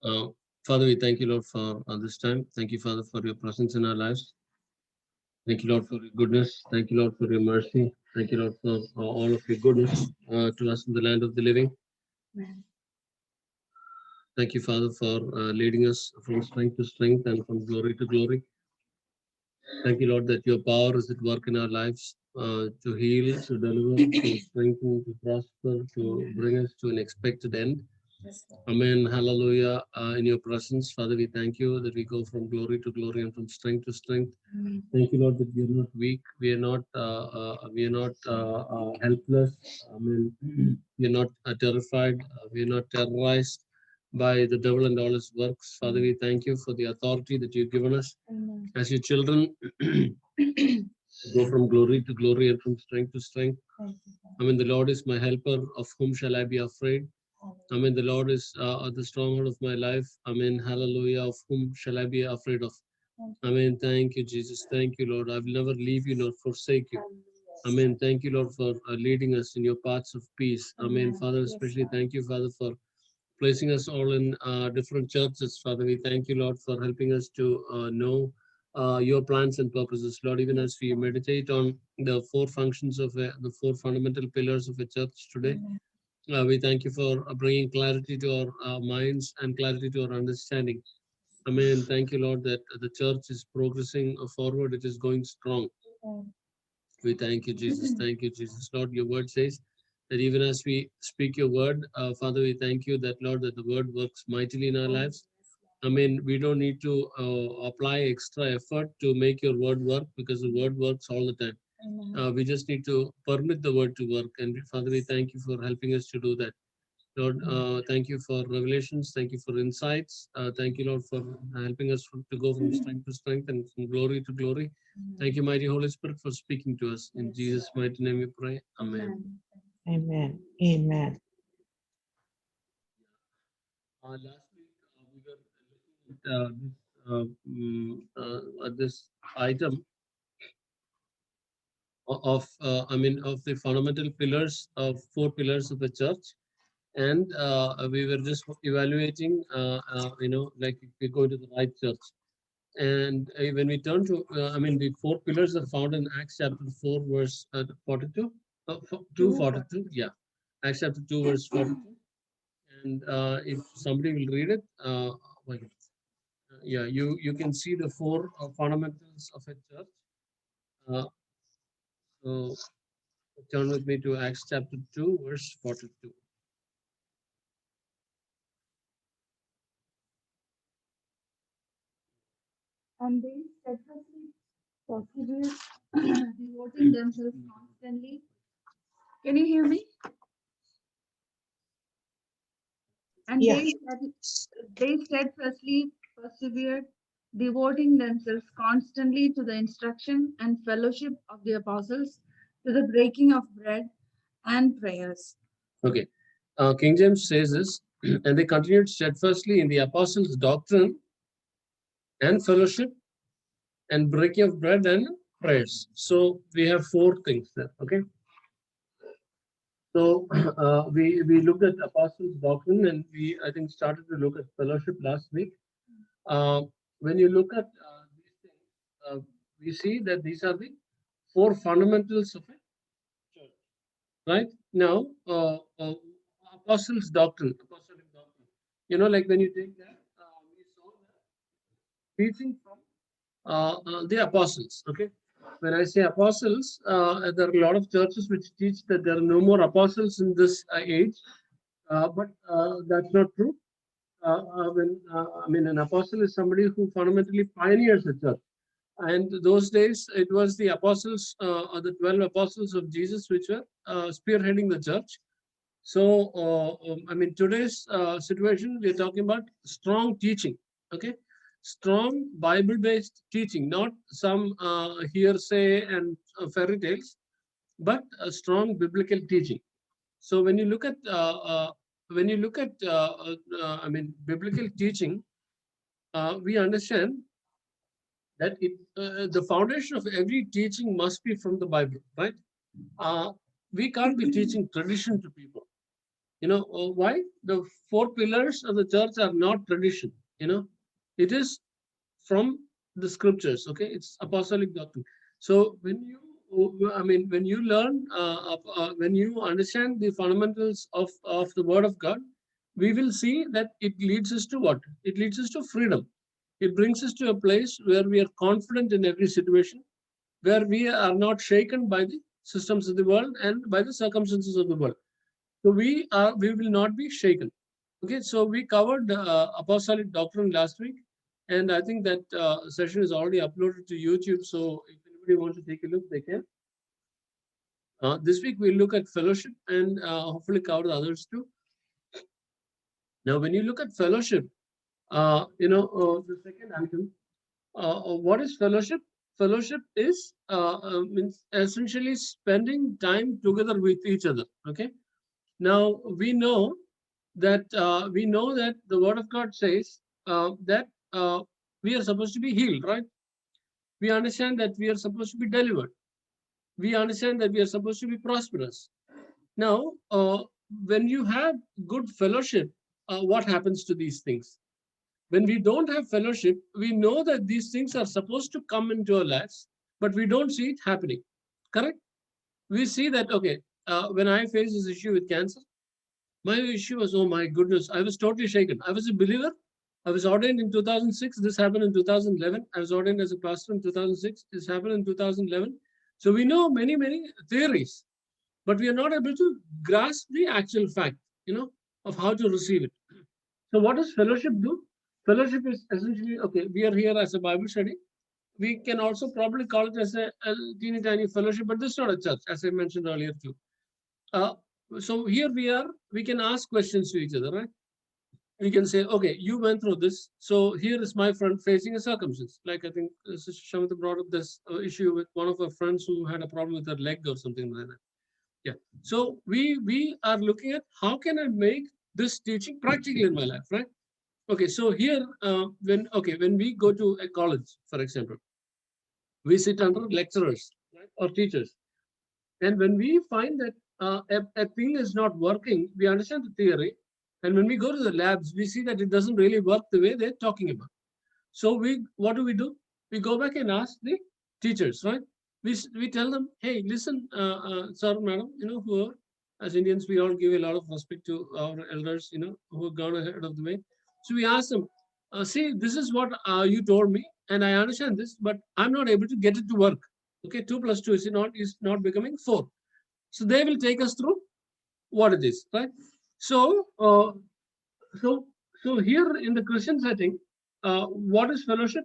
Uh, Father, we thank you, Lord, for this time. Thank you, Father, for your presence in our lives. Thank you, Lord, for your goodness. Thank you, Lord, for your mercy. Thank you, Lord, for all of your goodness to us in the land of the living. Thank you, Father, for leading us from strength to strength and from glory to glory. Thank you, Lord, that your power is at work in our lives to heal, to deliver, to strengthen, to prosper, to bring us to an expected end. Amen. Hallelujah. In your presence, Father, we thank you that we go from glory to glory and from strength to strength. Thank you, Lord, that we are not weak. We are not helpless. I mean, we are not terrified. We are not terrorized by the devil and all his works. Father, we thank you for the authority that you've given us as your children. Go from glory to glory and from strength to strength. I mean, the Lord is my helper. Of whom shall I be afraid? I mean, the Lord is the stronghold of my life. I mean, hallelujah. Of whom shall I be afraid of? Amen. Thank you, Jesus. Thank you, Lord. I will never leave you nor forsake you. Amen. Thank you, Lord, for leading us in your paths of peace. Amen. Father, especially thank you, Father, for placing us all in different churches. Father, we thank you, Lord, for helping us to know your plans and purposes. Lord, even as we meditate on the four functions of the four fundamental pillars of a church today, we thank you for bringing clarity to our minds and clarity to our understanding. Amen. Thank you, Lord, that the church is progressing forward. It is going strong. We thank you, Jesus. Thank you, Jesus. Lord, your word says that even as we speak your word, Father, we thank you that, Lord, that the word works mightily in our lives. I mean, we don't need to apply extra effort to make your word work because the word works all the time. We just need to permit the word to work. And Father, we thank you for helping us to do that. Lord, thank you for revelations. Thank you for insights. Thank you, Lord, for helping us to go from strength to strength and from glory to glory. Thank you, mighty Holy Spirit, for speaking to us. In Jesus' mighty name we pray. Amen. Amen. Amen. Last week, we were looking at this item I mean, of the fundamental pillars of four pillars of the church. And we were just evaluating, like if we go to the right church. And when we turn to, I mean, the four pillars are found in Acts chapter 4, verse 42, 2:42. Yeah, Acts chapter 2, verse 42. And if somebody will read it, wait, yeah, you can see the four fundamentals of a church. Uh, so turn with me to Acts chapter 2, verse 42. And they steadfastly persevered, devoting themselves constantly. Can you hear me? And Yeah. they steadfastly persevered, devoting themselves constantly to the instruction and fellowship of the apostles, to the breaking of bread and prayers. Okay. King James says this, and they continued steadfastly in the apostles' doctrine and fellowship and breaking of bread and prayers. So we have four things there. Okay. So we looked at apostles' doctrine and we, I think, started to look at fellowship last week. Uh, when you look at these things, uh, we see that these are the four fundamentals of a church. Right now, apostles' doctrine, apostolic doctrine. Like when you take that, we saw that teaching from the apostles. Okay, when I say apostles, there are a lot of churches which teach that there are no more apostles in this age, but that's not true. I mean, an apostle is somebody who fundamentally pioneers a church. And those days, it was the apostles, or the 12 apostles of Jesus, which were spearheading the church. So, I mean, today's situation, we're talking about strong teaching, okay? Strong Bible based teaching, not some hearsay and fairy tales, but a strong biblical teaching. So, when you look at, I mean, biblical teaching, we understand that the foundation of every teaching must be from the Bible, right? Uh, we can't be teaching tradition to people. Why? The four pillars of the church are not tradition. It is from the scriptures. Okay, it's apostolic doctrine. So when you learn, when you understand the fundamentals of the Word of God, we will see that it leads us to what? It leads us to freedom. It brings us to a place where we are confident in every situation, where we are not shaken by the systems of the world and by the circumstances of the world. So we will not be shaken. Okay, so we covered apostolic doctrine last week, and I think that session is already uploaded to YouTube. So if anybody wants to take a look, they can. This week we'll look at fellowship and hopefully cover the others too. Now, when you look at fellowship, the second item, what is fellowship? Fellowship is means essentially spending time together with each other. Okay. Now we know that the Word of God says that we are supposed to be healed, right? We understand that we are supposed to be delivered. We understand that we are supposed to be prosperous. Now, when you have good fellowship, what happens to these things? When we don't have fellowship, we know that these things are supposed to come into our lives, but we don't see it happening. Correct? We see that, okay, when I faced this issue with cancer, my issue was, oh my goodness, I was totally shaken. I was a believer. I was ordained in 2006. This happened in 2011. I was ordained as a pastor in 2006. This happened in 2011. So we know many, many theories, but we are not able to grasp the actual fact, of how to receive it. So what does fellowship do? Fellowship is essentially, okay, we are here as a Bible study. We can also probably call it as a teeny tiny fellowship, but this is not a church, as I mentioned earlier too. Uh, so here we can ask questions to each other, right? We can say, okay, you went through this. So here is my friend facing a circumstance. Like I think Sister Shamita brought up this issue with one of her friends who had a problem with her leg or something like that. Yeah. So we are looking at how can I make this teaching practical in my life, right? Okay. So here, when we go to a college, for example, we sit under lecturers, right, or teachers, and when we find that a thing is not working, we understand the theory. And when we go to the labs, we see that it doesn't really work the way they're talking about. So what do? We go back and ask the teachers, right? We tell them, hey, listen, sir, madam, whoever, as Indians, we all give a lot of respect to our elders, who have gone ahead of the way. So we ask them, see, this is what you told me, and I understand this, but I'm not able to get it to work. Okay, 2 + 2 is not becoming 4. So they will take us through what it is, right? So, so, so here in the Christian setting, what is fellowship?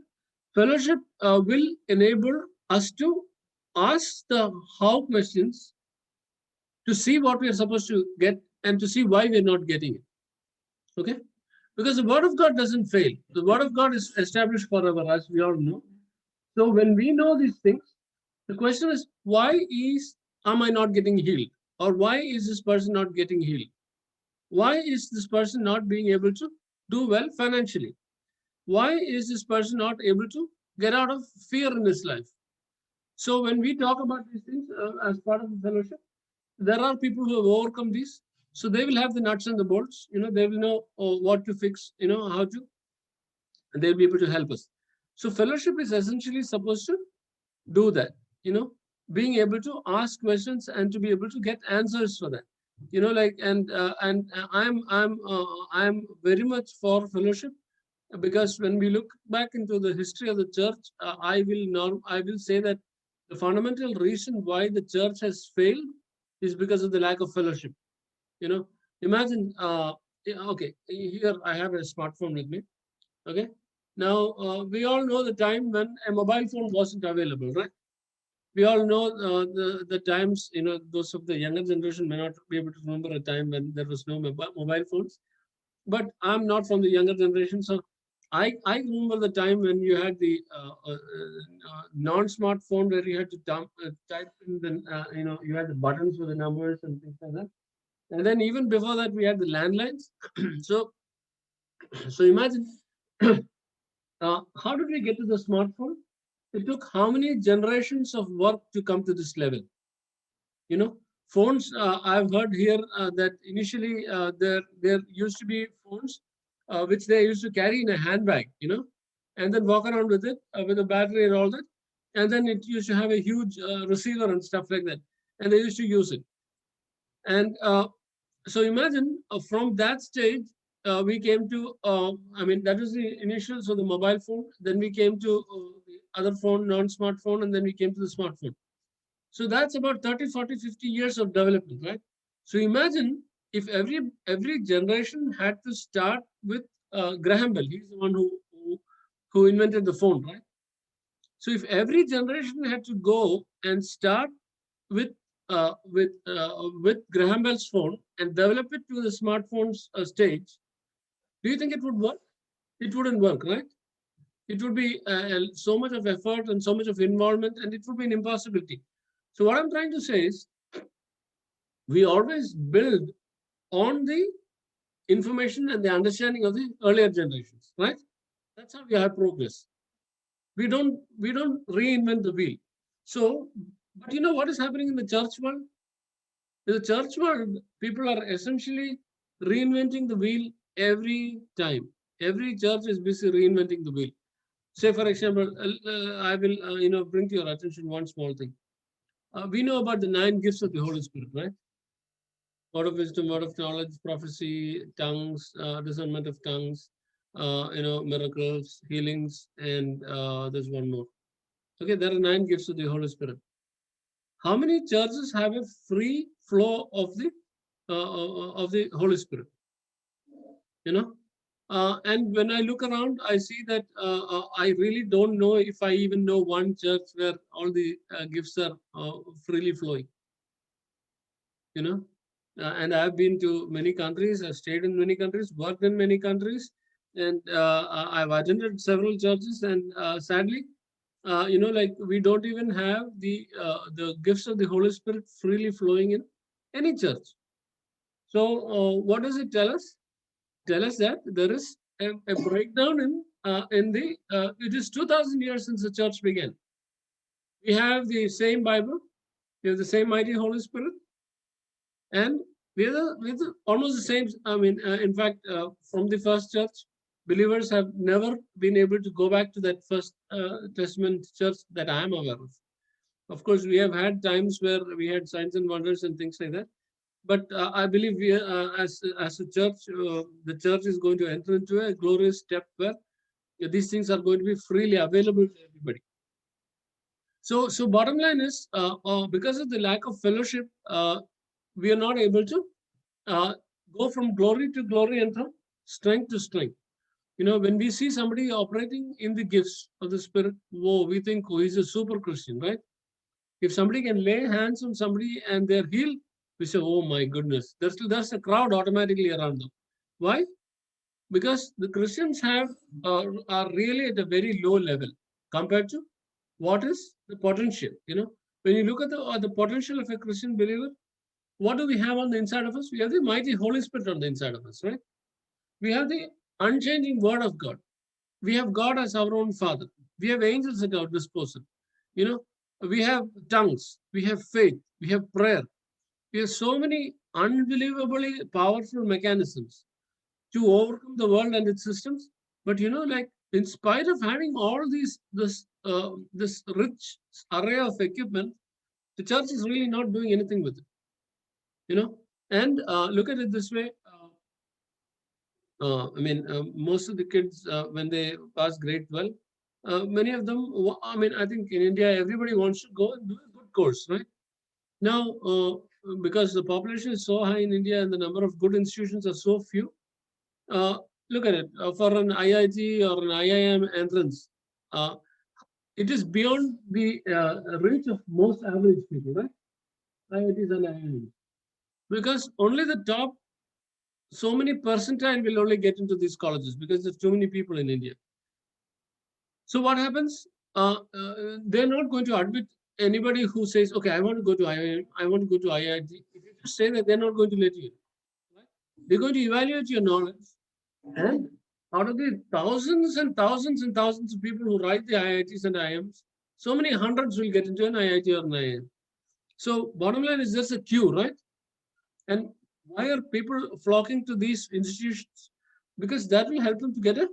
Fellowship will enable us to ask the how questions to see what we are supposed to get and to see why we're not getting it. Okay? Because the Word of God doesn't fail. The Word of God is established forever, as we all know. So when we know these things, the question is, am I not getting healed? Or why is this person not getting healed? Why is this person not being able to do well financially? Why is this person not able to get out of fear in his life? So when we talk about these things as part of the fellowship, there are people who have overcome these. So they will have the nuts and the bolts. They will know what to fix. How to, and they'll be able to help us. So fellowship is essentially supposed to do that. Being able to ask questions and to be able to get answers for that. I'm very much for fellowship, because when we look back into the history of the church, I will say that the fundamental reason why the church has failed is because of the lack of fellowship. Imagine, okay, here I have a smartphone with me. Okay, now we all know the time when a mobile phone wasn't available, right? We all know the times, those of the younger generation may not be able to remember a time when there was no mobile phones. But I'm not from the younger generation, so I remember the time when you had the non-smartphone where you had to type in the you had the buttons for the numbers and things like that. And then even before that, we had the landlines. so so imagine, how did we get to the smartphone? It took how many generations of work to come to this level? Phones, I've heard here that initially there used to be phones which they used to carry in a handbag, and then walk around with it with a battery and all that. And then it used to have a huge receiver and stuff like that. And they used to use it. And so imagine from that stage, we came to, that was the initial, so the mobile phone. Then we came to the other phone, non-smartphone, and then we came to the smartphone. So that's about 30, 40, 50 years of development, right? So imagine if every generation had to start with Graham Bell. He's the one who invented the phone, right? So if every generation had to go and start with with Graham Bell's phone and develop it to the smartphone's stage, do you think it would work? It wouldn't work, right? It would be so much of effort and so much of involvement, and it would be an impossibility. So what I'm trying to say is, we always build on the information and the understanding of the earlier generations, right? That's how we have progress. We don't reinvent the wheel. So, but you know what is happening in the church world? In the church world, people are essentially reinventing the wheel every time. Every church is busy reinventing the wheel. Say, for example, I will bring to your attention one small thing. We know about the 9 gifts of the Holy Spirit, right? Word of wisdom, word of knowledge, prophecy, tongues, discernment of tongues, miracles, healings, and there's one more. Okay, there are 9 gifts of the Holy Spirit. How many churches have a free flow of the Holy Spirit? And when I look around, I see that I really don't know if I even know one church where all the gifts are freely flowing. And I've been to many countries, I've stayed in many countries, worked in many countries, and I've attended several churches, and sadly, we don't even have the gifts of the Holy Spirit freely flowing in any church. So what does it tell us? Tell us that there is a breakdown in the. It is 2,000 years since the church began. We have the same Bible, we have the same mighty Holy Spirit, and we're almost the same. In fact, from the first church, believers have never been able to go back to that first Testament church that I am aware of. Of course, we have had times where we had signs and wonders and things like that. But I believe we, as a church, the church is going to enter into a glorious step where these things are going to be freely available to everybody. So bottom line is, because of the lack of fellowship, we are not able to go from glory to glory and from strength to strength. When we see somebody operating in the gifts of the Spirit, whoa, we think, oh, he's a super Christian, right? If somebody can lay hands on somebody and they're healed, we say, oh my goodness, there's a crowd automatically around them. Why? Because the Christians are really at a very low level compared to what is the potential. When you look at the potential of a Christian believer, what do we have on the inside of us? We have the mighty Holy Spirit on the inside of us, right? We have the unchanging Word of God. We have God as our own Father. We have angels at our disposal. We have tongues. We have faith. We have prayer. We have so many unbelievably powerful mechanisms to overcome the world and its systems. But in spite of having all this rich array of equipment, the church is really not doing anything with it. And look at it this way. Most of the kids, when they pass grade 12, many of them, I think in India, everybody wants to go and do a good course, right? Now, because the population is so high in India and the number of good institutions are so few, look at it. For an IIT or an IIM entrance, it is beyond the reach of most average people, right? IITs and IIMs. Because only the top, so many percentile will only get into these colleges because there's too many people in India. So what happens? They're not going to admit anybody who says, okay, I want to go to IIM, I want to go to IIT. If you just say that, they're not going to let you in. Right? They're going to evaluate your knowledge. And out of the thousands and thousands and thousands of people who write the IITs and IIMs, so many hundreds will get into an IIT or an IIM. So bottom line is there's a queue, right? And why are people flocking to these institutions? Because that will help them to get a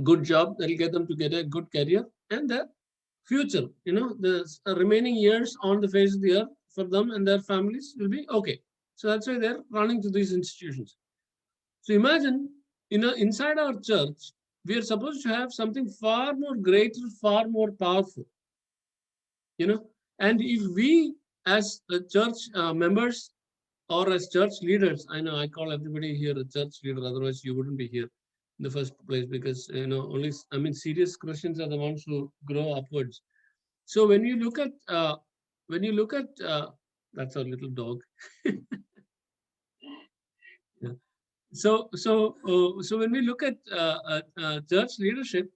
good job, that will get them to get a good career and their future. The remaining years on the face of the earth for them and their families will be okay. So that's why they're running to these institutions. So imagine, inside our church, we are supposed to have something far more greater, far more powerful. And if we, as church members or as church leaders, I know I call everybody here a church leader, otherwise you wouldn't be here in the first place, because only serious Christians are the ones who grow upwards. So when you look at that's our little dog. Yeah. So when we look at church leadership,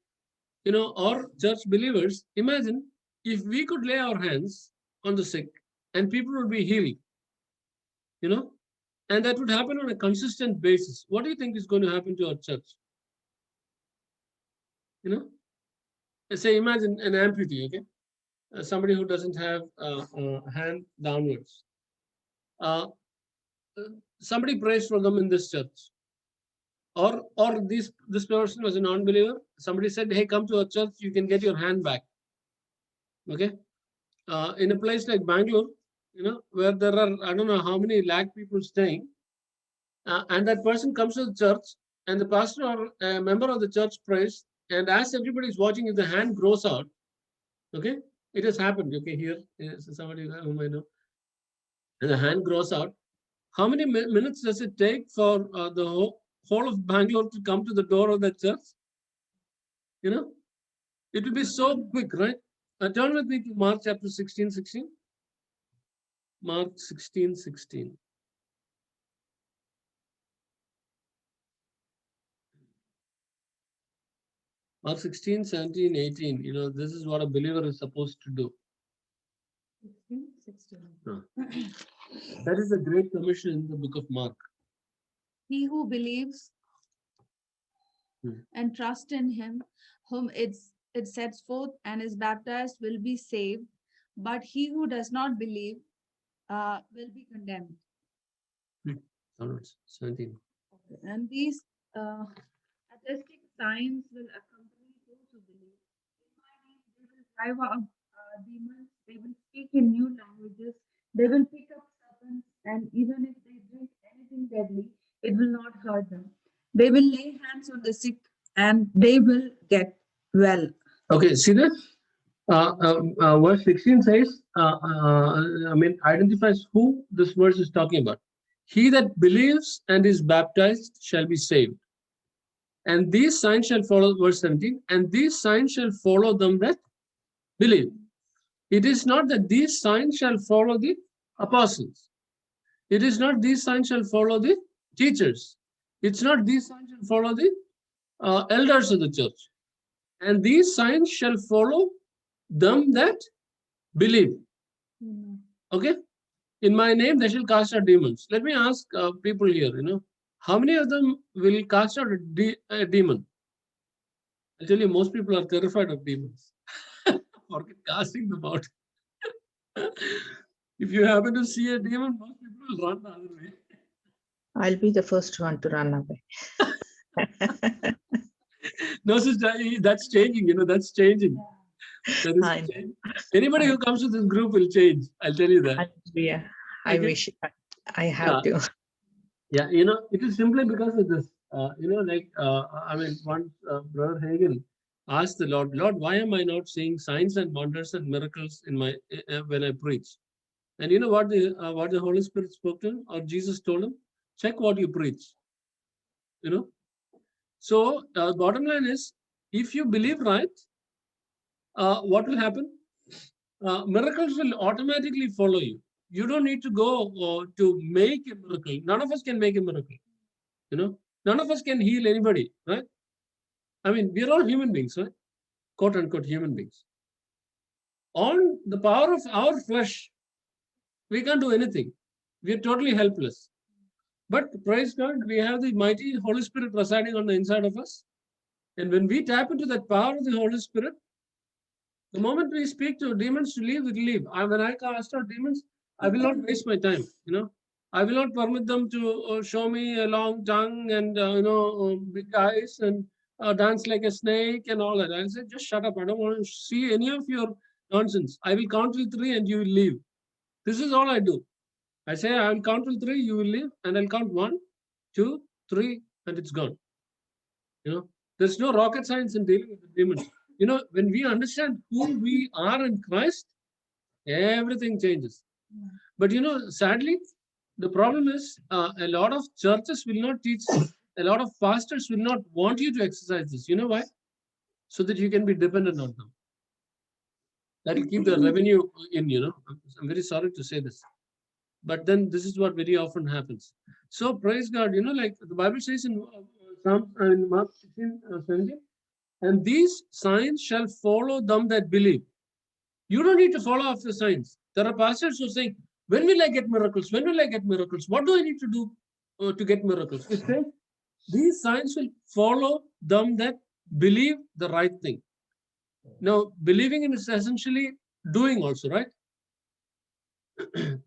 or church believers, imagine if we could lay our hands on the sick and people would be healed, you know, and that would happen on a consistent basis. What do you think is going to happen to our church? You know, say imagine an amputee, okay, somebody who doesn't have a hand downwards. Uh, Somebody prays for them in this church, or this person was a non-believer. Somebody said, "Hey, come to our church. You can get your hand back." Okay, in a place like Bangalore, where there are I don't know how many lakh people staying, and that person comes to the church, and the pastor or a member of the church prays, and as everybody is watching, if the hand grows out, okay, it has happened. Okay, here is somebody whom I know, and the hand grows out. How many minutes does it take for the whole of Bangalore to come to the door of the church? It will be so quick, right? Turn with me to Mark chapter 16:16. Mark 16:16. Mark 16, 17, 18. This is what a believer is supposed to do. 16. That is the Great Commission in the book of Mark. He who believes and trusts in him, whom it sets forth and is baptized, will be saved, but he who does not believe will be condemned. Onwards, 17. And these attesting signs will accompany those who believe. In my name, they will drive out demons, they will speak in new languages, they will pick up serpents, and even if they drink anything deadly, it will not hurt them. They will lay hands on the sick and they will get well. Okay, see that? Verse 16 says, identifies who this verse is talking about. He that believes and is baptized shall be saved. And these signs shall follow, verse 17, and these signs shall follow them that believe. It is not that these signs shall follow the apostles. It is not these signs shall follow the teachers. It's not these signs shall follow the elders of the church. And these signs shall follow them that believe. Okay? In my name, they shall cast out demons. Let me ask people here, how many of them will cast out a demon? I'll tell you, most people are terrified of demons. Forget casting them out. If you happen to see a demon, most people will run the other way. I'll be the first one to run away. No, sister, that's changing, that's changing. That is changing. Anybody who comes to this group will change. I'll tell you that. Yeah, I wish I have to. Yeah, it is simply because of this. Once Brother Hagin asked the Lord, why am I not seeing signs and wonders and miracles in my when I preach? And you know what the Holy Spirit spoke to him, or Jesus told him? Check what you preach. So bottom line is, if you believe right, what will happen? Miracles will automatically follow you. You don't need to go to make a miracle. None of us can make a miracle. None of us can heal anybody, right? I mean, we're all human beings, right? Quote unquote human beings. On the power of our flesh, we can't do anything. We're totally helpless. But praise God, we have the mighty Holy Spirit residing on the inside of us. And when we tap into that power of the Holy Spirit, The moment we speak to demons to leave, it will leave. When I cast out demons, I will not waste my time. I will not permit them to show me a long tongue and big eyes and dance like a snake and all that. I'll say, just shut up. I don't want to see any of your nonsense. I will count till 3 and you will leave. This is all I do. I say, I will count till 3, you will leave, and I'll count 1, 2, 3, and it's gone. There's no rocket science in dealing with the demons. When we understand who we are in Christ, everything changes. But sadly, the problem is a lot of churches will not teach this. A lot of pastors will not want you to exercise this. You know why? So that you can be dependent on them. That will keep the revenue in. I'm very sorry to say this. But then this is what very often happens. So praise God, like the Bible says in Mark 16, 17, and these signs shall follow them that believe. You don't need to follow after signs. There are pastors who say, when will I get miracles? When will I get miracles? What do I need to do to get miracles? It says, these signs will follow them that believe the right thing. Now, believing is essentially doing also, right?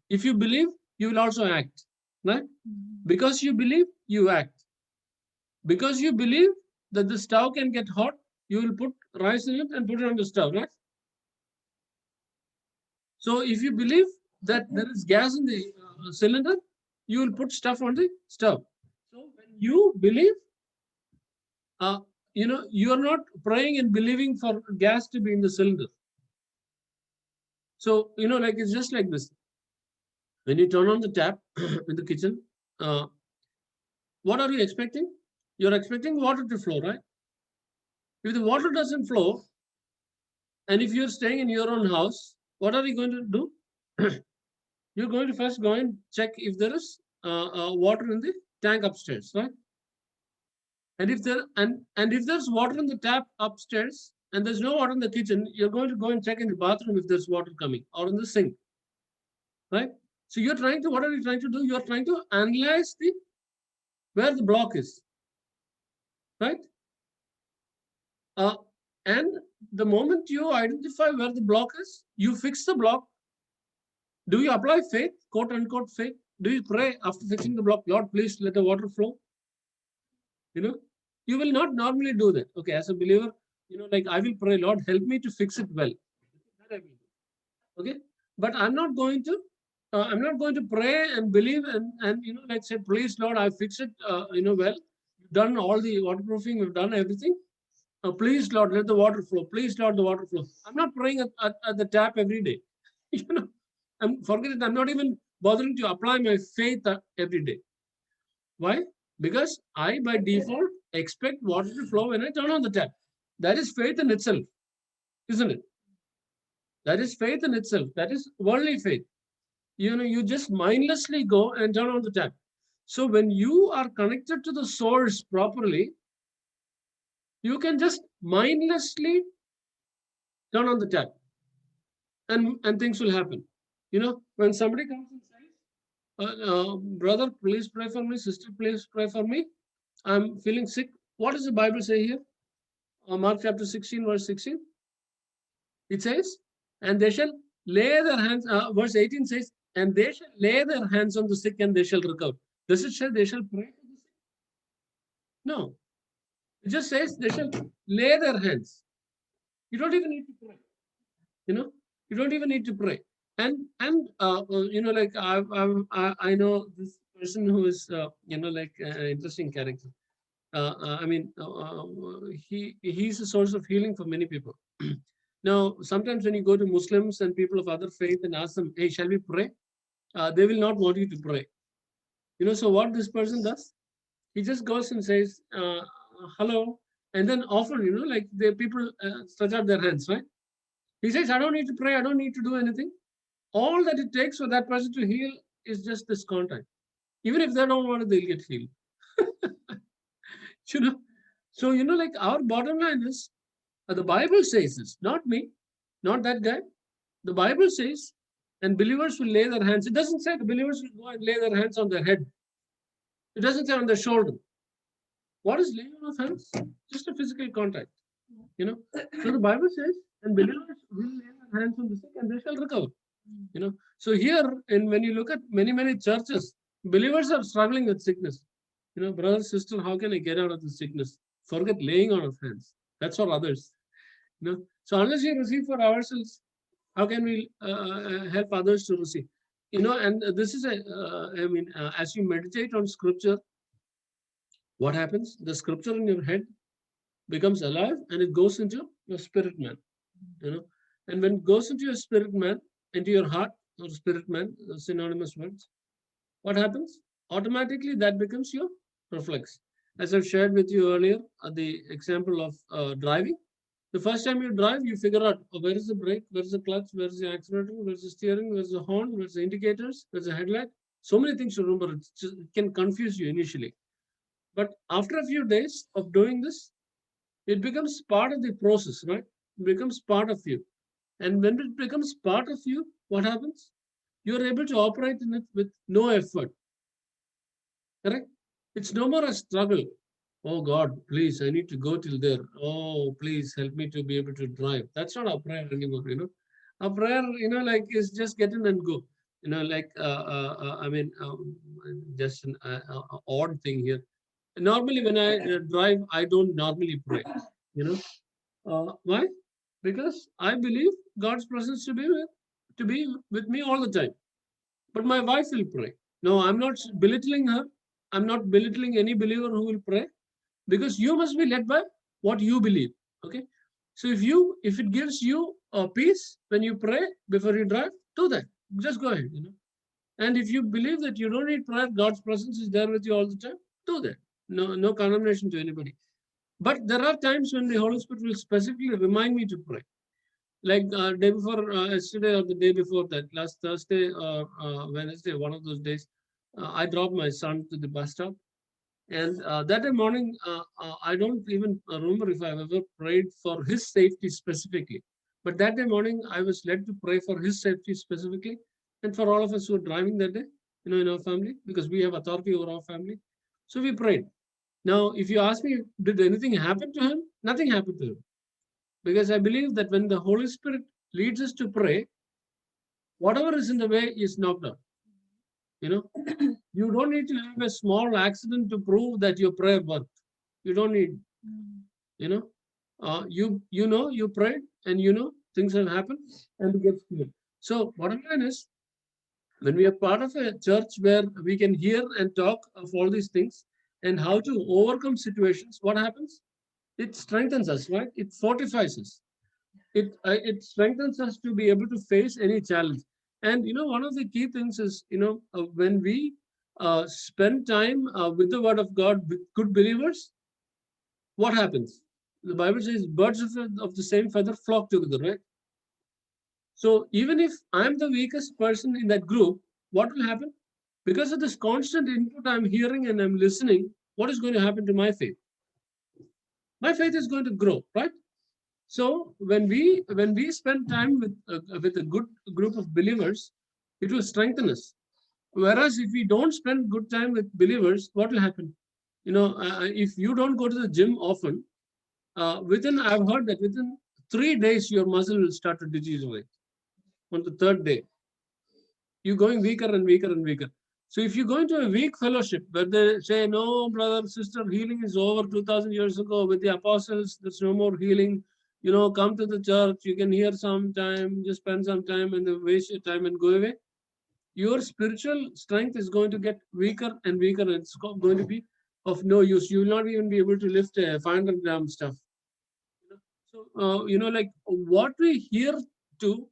If you believe, you will also act, right? Because you believe, you act. Because you believe that the stove can get hot, you will put rice in it and put it on the stove, right? So if you believe that there is gas in the cylinder, you will put stuff on the stove. So when you believe, you are not praying and believing for gas to be in the cylinder. So, like it's just like this. When you turn on the tap in the kitchen, what are you expecting? You're expecting water to flow, right? If the water doesn't flow, and if you're staying in your own house, what are you going to do? You're going to first go and check if there is water in the tank upstairs, right? And if there's water in the tap upstairs and there's no water in the kitchen, you're going to go and check in the bathroom if there's water coming or in the sink, right? So what are you trying to do? You're trying to analyze where the block is, right? And the moment you identify where the block is, you fix the block. Do you apply faith, quote unquote faith? Do you pray after fixing the block, Lord, please let the water flow? You will not normally do that. Okay, as a believer, like I will pray, Lord, help me to fix it well. That I will do. Okay, but I'm not going to pray and believe and like say, please, Lord, I fix it, well. We've done all the waterproofing, we've done everything. Please, Lord, let the water flow. Please, Lord, the water flow. I'm not praying at the tap every day. Forget it. I'm not even bothering to apply my faith every day. Why? Because I, by default, expect water to flow when I turn on the tap. That is faith in itself, isn't it? That is faith in itself. That is worldly faith. You just mindlessly go and turn on the tap. So when you are connected to the source properly, you can just mindlessly turn on the tap and things will happen. When somebody comes and says, brother, please pray for me, sister, please pray for me, I'm feeling sick. What does the Bible say here? Mark chapter 16, verse 16. It says, and they shall lay their hands, verse 18 says, and they shall lay their hands on the sick and they shall recover. Does it say they shall pray for the sick? No. It just says they shall lay their hands. You don't even need to pray. You don't even need to pray. And like I know this person who is like an interesting character. He's a source of healing for many people. Now, sometimes when you go to Muslims and people of other faith and ask them, hey, shall we pray? They will not want you to pray. So what this person does, he just goes and says, hello, and then often, like the people stretch out their hands, right? He says, I don't need to pray, I don't need to do anything. All that it takes for that person to heal is just this contact. Even if they don't want it, they'll get healed. So, like our bottom line is, the Bible says this, not me, not that guy. The Bible says, and believers will lay their hands. It doesn't say the believers will go and lay their hands on their head. It doesn't say on their shoulder. What is laying on of hands? Just a physical contact. You know, so the Bible says, and believers will lay their hands on the sick and they shall recover. You know, so here, and when you look at many churches, believers are struggling with sickness. You know, brother, sister, how can I get out of this sickness? Forget laying on of hands. That's for others. You know, so unless we receive for ourselves, how can we help others to receive? You know, and this is as you meditate on scripture, what happens? The scripture in your head becomes alive and it goes into your spirit man. You know, and when it goes into your spirit man, into your heart or spirit man, synonymous words, what happens? Automatically that becomes your reflex. As I've shared with you earlier, the example of driving. The first time you drive, you figure out where is the brake, where is the clutch, where is the accelerator, where is the steering, where is the horn, where is the indicators, where is the headlight. So many things to remember. It can confuse you initially. But after a few days of doing this, it becomes part of the process, right? It becomes part of you. And when it becomes part of you, what happens? You're able to operate in it with no effort. Correct? It's no more a struggle. Oh God, please, I need to go till there. Oh, please help me to be able to drive. That's not our prayer anymore, you know. Our prayer, you know, like is just get in and go. You know, like, just an odd thing here. Normally, when I drive, I don't normally pray, you know. Why? Because I believe God's presence to be with me all the time. But my wife will pray. No, I'm not belittling her. I'm not belittling any believer who will pray, because you must be led by what you believe. Okay. So if it gives you a peace when you pray before you drive, do that. Just go ahead, you know. And if you believe that you don't need prayer, God's presence is there with you all the time, do that. No condemnation to anybody. But there are times when the Holy Spirit will specifically remind me to pray. Like day before yesterday or the day before that, last Thursday or Wednesday, one of those days, I dropped my son to the bus stop. And that day morning, I don't even remember if I've ever prayed for his safety specifically. But that day morning, I was led to pray for his safety specifically, and for all of us who are driving that day, you know, in our family, because we have authority over our family. So we prayed. Now, if you ask me, did anything happen to him? Nothing happened to him. Because I believe that when the Holy Spirit leads us to pray, whatever is in the way is knocked out. You know, you don't need to have a small accident to prove that your prayer worked. You don't need, you know, you prayed and you know things have happened and it gets clear. So bottom line is, when we are part of a church where we can hear and talk of all these things and how to overcome situations, what happens? It strengthens us, right? It fortifies us. It strengthens us to be able to face any challenge. And you know, one of the key things is, you know, when we spend time with the Word of God with good believers, what happens? The Bible says birds of the same feather flock together, right? So even if I'm the weakest person in that group, what will happen? Because of this constant input I'm hearing and I'm listening, what is going to happen to my faith? My faith is going to grow, right? So when we spend time with a good group of believers, it will strengthen us. Whereas if we don't spend good time with believers, what will happen? You know, if you don't go to the gym often, I've heard that within 3 days your muscle will start to deteriorate. On the third day, you're going weaker and weaker and weaker. So if you go into a weak fellowship where they say, no, brother, sister, healing is over 2000 years ago with the apostles, there's no more healing. You know, come to the church, you can hear some time, just spend some time and then waste your time and go away. Your spiritual strength is going to get weaker and weaker, and it's going to be of no use. You will not even be able to lift a 500-gram stuff. So, you know, like what we hear to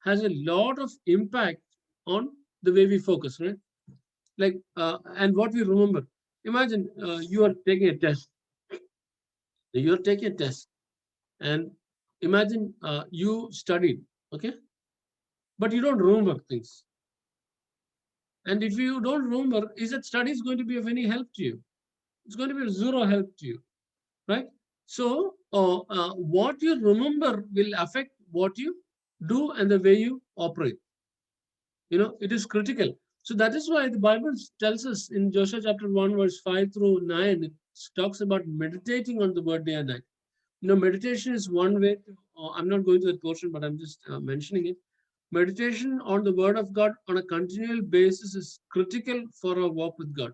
has a lot of impact on the way we focus, right? Like, and what we remember. Imagine you are taking a test. You're taking a test, and imagine you studied, okay, but you don't remember things. And if you don't remember, is that study is going to be of any help to you? It's going to be of zero help to you, right? So, what you remember will affect what you do and the way you operate. You know, it is critical. So that is why the Bible tells us in Joshua chapter 1, verse 5 through 9, it talks about meditating on the word day and night. meditation is one way to, I'm not going to that portion, but I'm just mentioning it. Meditation on the word of God on a continual basis is critical for our walk with God,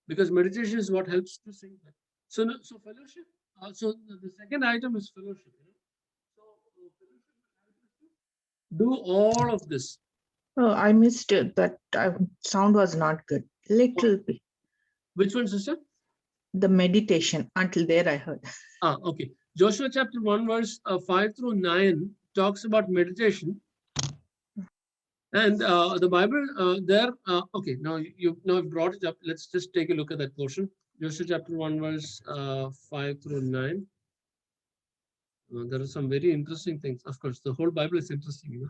because meditation is what helps to sing that. So, so fellowship. So the second item is fellowship. So fellowship will help us to do all of this. Oh, I missed it. That sound was not good. Little bit. Which one, sister? The meditation. Until there, I heard. Okay. Joshua chapter 1, verse 5 through 9 talks about meditation. And the Bible there, okay, now you've now brought it up. Let's just take a look at that portion. Joshua chapter 1, verse 5 through 9. There are some very interesting things. Of course, the whole Bible is interesting,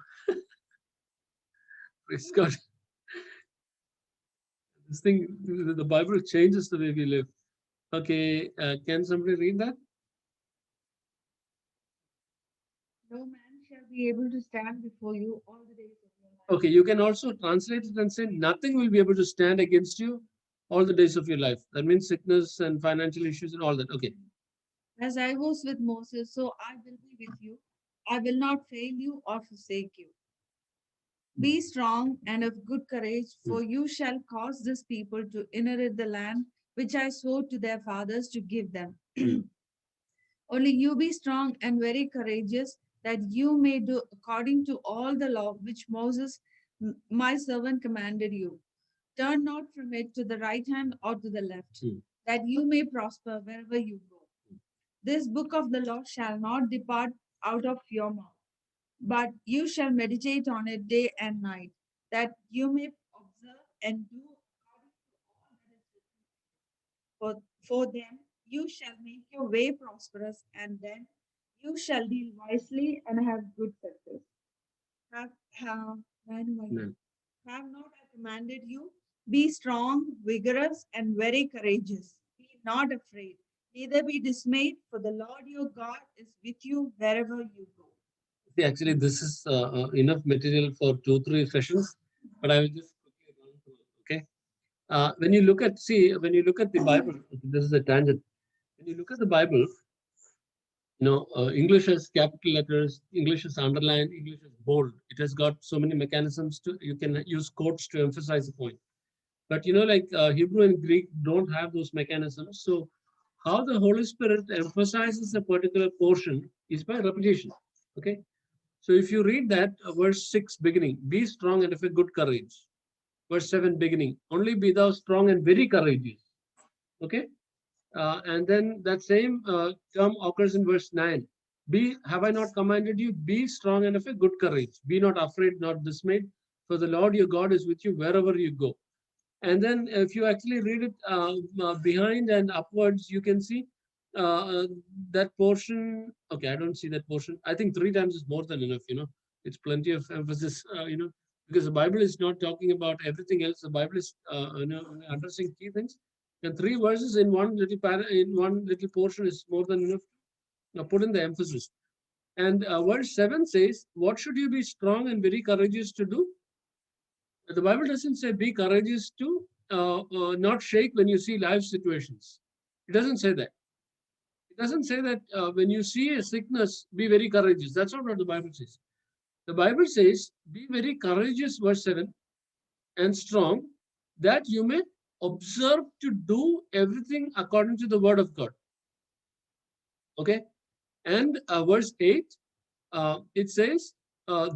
Praise God. This thing, the Bible changes the way we live. Okay, can somebody read that? No man shall be able to stand before you all the days of your life. Okay, you can also translate it and say, nothing will be able to stand against you all the days of your life. That means sickness and financial issues and all that. Okay. As I was with Moses, so I will be with you. I will not fail you or forsake you. Be strong and of good courage, for you shall cause this people to inherit the land which I swore to their fathers to give them. Only you be strong and very courageous, that you may do according to all the law which Moses, my servant, commanded you. Turn not from it to the right hand or to the left, that you may prosper wherever you go. This book of the law shall not depart out of your mouth, but you shall meditate on it day and night, that you may observe and do according to all that is written. For them you shall make your way prosperous, and then you shall deal wisely and have good success. Have, have, have not I commanded you? Be strong, vigorous, and very courageous. Be not afraid, neither be dismayed, for the Lord your God is with you wherever you go. See, actually, this is enough material for 2-3 sessions, but I will just quickly run through it. Okay. When you look at, when you look at the Bible, this is a tangent. When you look at the Bible, English has capital letters, English is underlined, English is bold. It has got so many mechanisms to, you can use quotes to emphasize a point. But like Hebrew and Greek don't have those mechanisms. So how the Holy Spirit emphasizes a particular portion is by repetition. Okay. So if you read that, verse 6 beginning, be strong and of a good courage. Verse 7 beginning, only be thou strong and very courageous. Okay. And then that same term occurs in verse 9. Have I not commanded you? Be strong and of a good courage. Be not afraid, not dismayed, for the Lord your God is with you wherever you go. And then if you actually read it behind and upwards, you can see that portion. Okay, I don't see that portion. I think 3 times is more than enough, It's plenty of emphasis, because the Bible is not talking about everything else. The Bible is, addressing key things. And 3 verses in one little portion is more than enough to put in the emphasis. And verse 7 says, what should you be strong and very courageous to do? The Bible doesn't say be courageous to not shake when you see life situations. It doesn't say that. It doesn't say that when you see a sickness, be very courageous. That's not what the Bible says. The Bible says, be very courageous, verse 7, and strong, that you may observe to do everything according to the word of God. Okay? And verse 8, it says,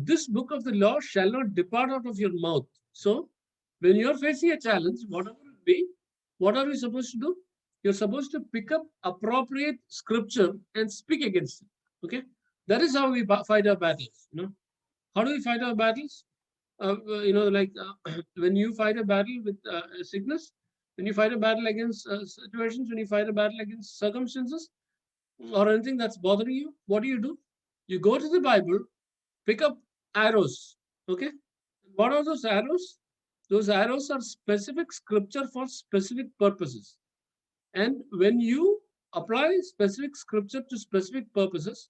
this book of the law shall not depart out of your mouth. So, when you're facing a challenge, whatever it be, what are we supposed to do? You're supposed to pick up appropriate scripture and speak against it. Okay? That is how we fight our battles. How do we fight our battles? When you fight a battle with sickness, when you fight a battle against situations, when you fight a battle against circumstances or anything that's bothering you, what do? You go to the Bible, pick up arrows. Okay. What are those arrows? Those arrows are specific scripture for specific purposes. And when you apply specific scripture to specific purposes,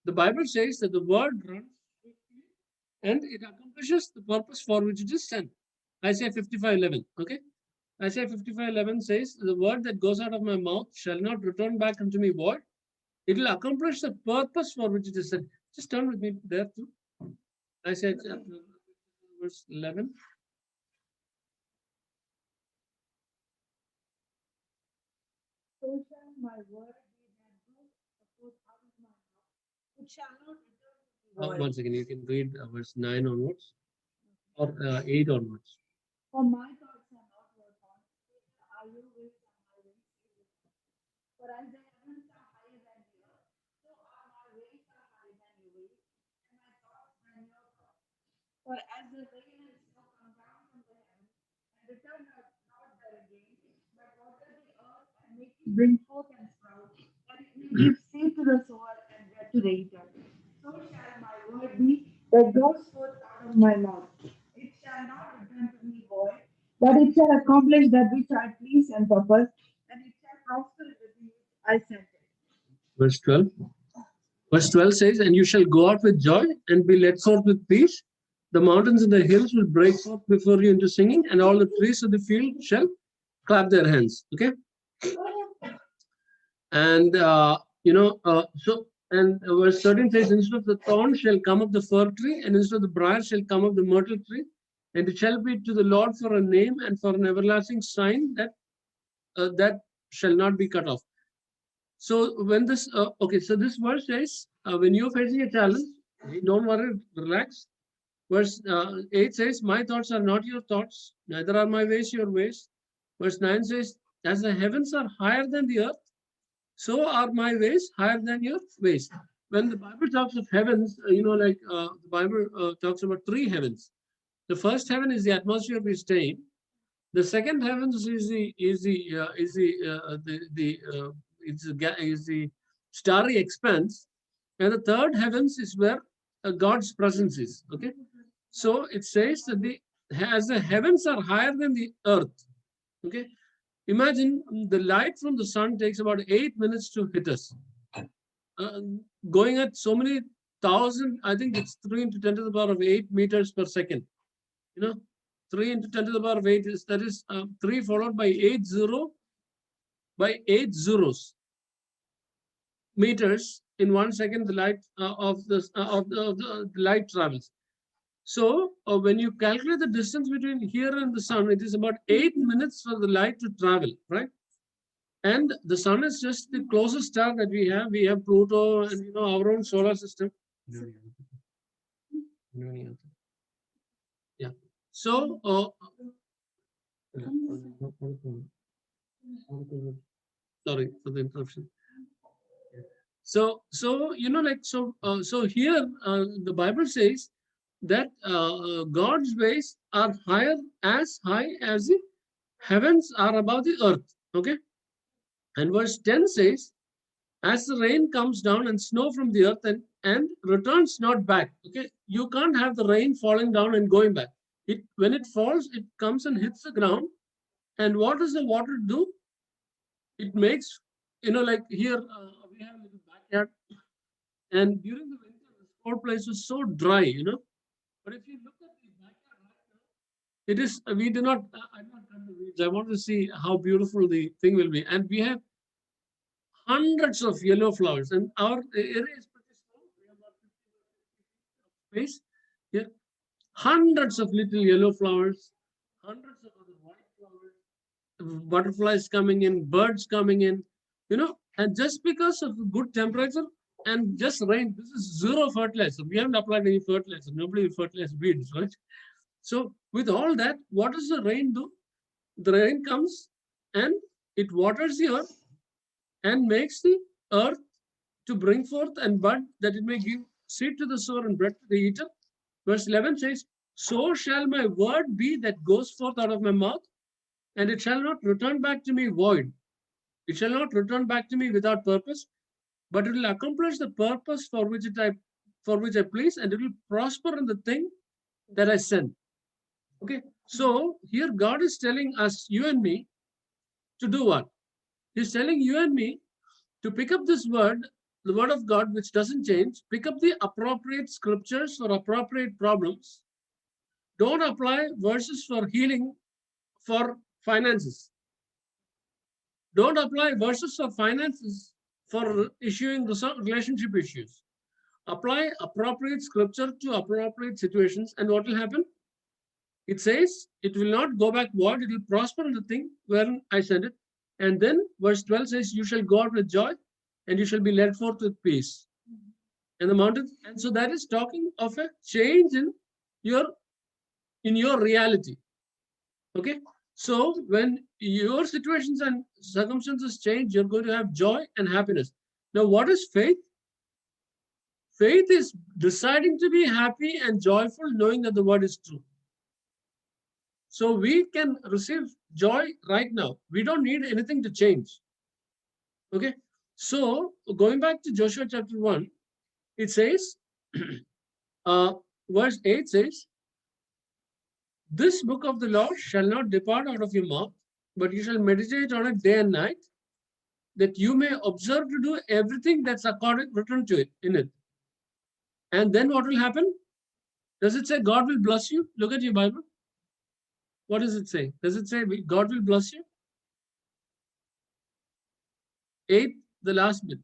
the Bible says that the word runs swiftly and it accomplishes the purpose for which it is sent. Isaiah 55:11. Okay. Isaiah 55:11 says, the word that goes out of my mouth shall not return back unto me void, It will accomplish the purpose for which it is sent. Just turn with me there too. Isaiah chapter verse 11. So shall my word be that goes forth out of my mouth. It shall not return to me void. Once again, you can read verse 9 onwards or 8 onwards. For my thoughts are not your thoughts, neither are your ways and my ways. For as the heavens are higher than the earth, so are my ways are higher than your ways, and my thoughts than your thoughts. For as the rain and snow come down from the heavens, and return not there again, but water the earth and make it bring forth and sprout, that it may give seed to the sower and bread to the eater. So shall my word be that goes forth out of my mouth. It shall not return to me void, but it shall accomplish that which I please and purpose, and it shall prosper in the thing which I sent it. Verse 12. Verse 12 says, and you shall go out with joy and be led forth with peace. The mountains and the hills will break forth before you into singing, and all the trees of the field shall clap their hands. Okay. And verse 13 says, instead of the thorn shall come up the fir tree, and instead of the briar shall come up the myrtle tree, and it shall be to the Lord for a name and for an everlasting sign that shall not be cut off. So when this so this verse says, when you're facing a challenge, don't worry, relax. Verse 8 says, my thoughts are not your thoughts, neither are my ways your ways. Verse 9 says, as the heavens are higher than the earth, so are my ways higher than your ways. When the Bible talks of heavens, the Bible talks about three heavens. The first heaven is the atmosphere we stay in. The second heavens is the starry expanse, and the third heavens is where God's presence is. Okay, so it says that as the heavens are higher than the earth. Okay, imagine the light from the sun takes about 8 minutes to hit us, going at so many thousand. I think it's 3 into 10 to the power of 8 meters per second. 3 into 10 to the power of 8 is, that is 3 followed by 8 zeros meters in 1 second. The light of the light travels. So when you calculate the distance between here and the sun, it is about 8 minutes for the light to travel, right? And the sun is just the closest star that we have. We have Pluto and our own solar system. Yeah. So sorry for the interruption. So here the Bible says that God's ways are as high as the heavens are above the earth. Okay. And verse 10 says, as the rain comes down and snow from the earth and returns not back. Okay, you can't have the rain falling down and going back. When it falls, it comes and hits the ground. And what does the water do? It makes, like here we have a little backyard, and during the winter, this whole place was so dry. But if you look at the backyard right now, it is. We do not. I'm not going to reach. I want to see how beautiful the thing will be, and we have hundreds of yellow flowers, and our area is pretty small. We have about 50 space here. Hundreds of little yellow flowers, hundreds of other white flowers, butterflies coming in, birds coming in, and just because of good temperature and just rain, this is zero fertilizer. We haven't applied any fertilizer. Nobody will fertilize weeds, right? So with all that, what does the rain do? The rain comes and it waters the earth and makes the earth to bring forth and bud, that it may give seed to the sower and bread to the eater. Verse 11 says, so shall my word be that goes forth out of my mouth, and it shall not return back to me void. It shall not return back to me without purpose, but it will accomplish the purpose for which I please, and it will prosper in the thing that I send. Okay, so here God is telling us, you and me, to do what? He's telling you and me to pick up this word, the word of God, which doesn't change, pick up the appropriate scriptures for appropriate problems. Don't apply verses for healing for finances. Don't apply verses for finances for issuing relationship issues. Apply appropriate scripture to appropriate situations, and what will happen? It says it will not go back void, it will prosper in the thing wherein I send it. And then verse 12 says, you shall go out with joy and you shall be led forth with peace. And the mountains, and so that is talking of a change in your reality. Okay. So when your situations and circumstances change, you're going to have joy and happiness. Now, what is faith? Faith is deciding to be happy and joyful, knowing that the word is true. So we can receive joy right now. We don't need anything to change. Okay. So going back to Joshua chapter 1, it says, verse 8 says, this book of the law shall not depart out of your mouth, but you shall meditate on it day and night, that you may observe to do everything that's written to it in it. And then what will happen? Does it say God will bless you? Look at your Bible. What does it say? Does it say God will bless you? 8, the last bit.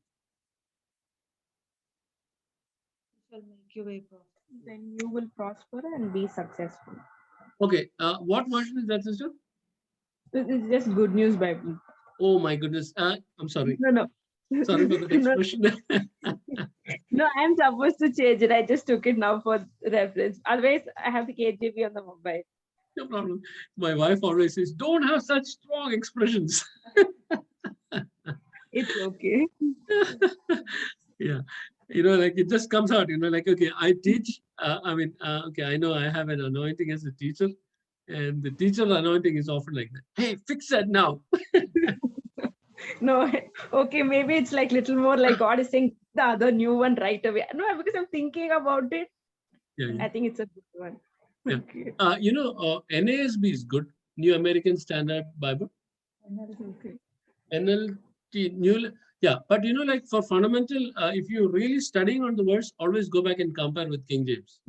Shall make your way prosper. Then you will prosper and be successful. Okay, what version is that, sister? This is just Good News Bible. Oh my goodness. I'm sorry. No. Sorry for the expression. No, I'm supposed to change it. I just took it now for reference. Otherwise, I have the KJV on the mobile. No problem. My wife always says, don't have such strong expressions. It's okay. Yeah. Like it just comes out, like, okay, I teach. Okay, I know I have an anointing as a teacher, and the teacher anointing is often like that. Hey, fix that now. No, okay, maybe it's like little more like God is saying the other new one right away. No, because I'm thinking about it. Yeah. I think it's a good one. Yeah. Okay. NASB is good, New American Standard Bible. Okay. NLT, New, yeah, but like for fundamental, if you're really studying on the words, always go back and compare with King James.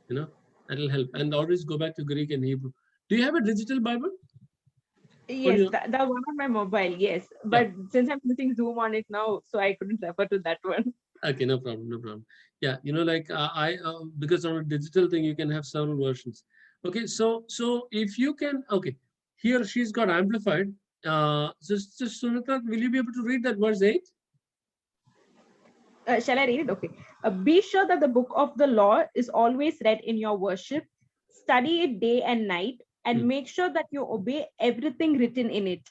That'll help, and always go back to Greek and Hebrew. Do you have a digital Bible? Yes, the one on my mobile, yes. But since I'm using Zoom on it now, so I couldn't refer to that one. Okay, no problem. Yeah, like because on a digital thing, you can have several versions. Okay, so if you can, okay, here she's got amplified. Just Sunita, will you be able to read that verse 8? Shall I read it? Okay. Be sure that the book of the law is always read in your worship. Study it day and night, and make sure that you obey everything written in it.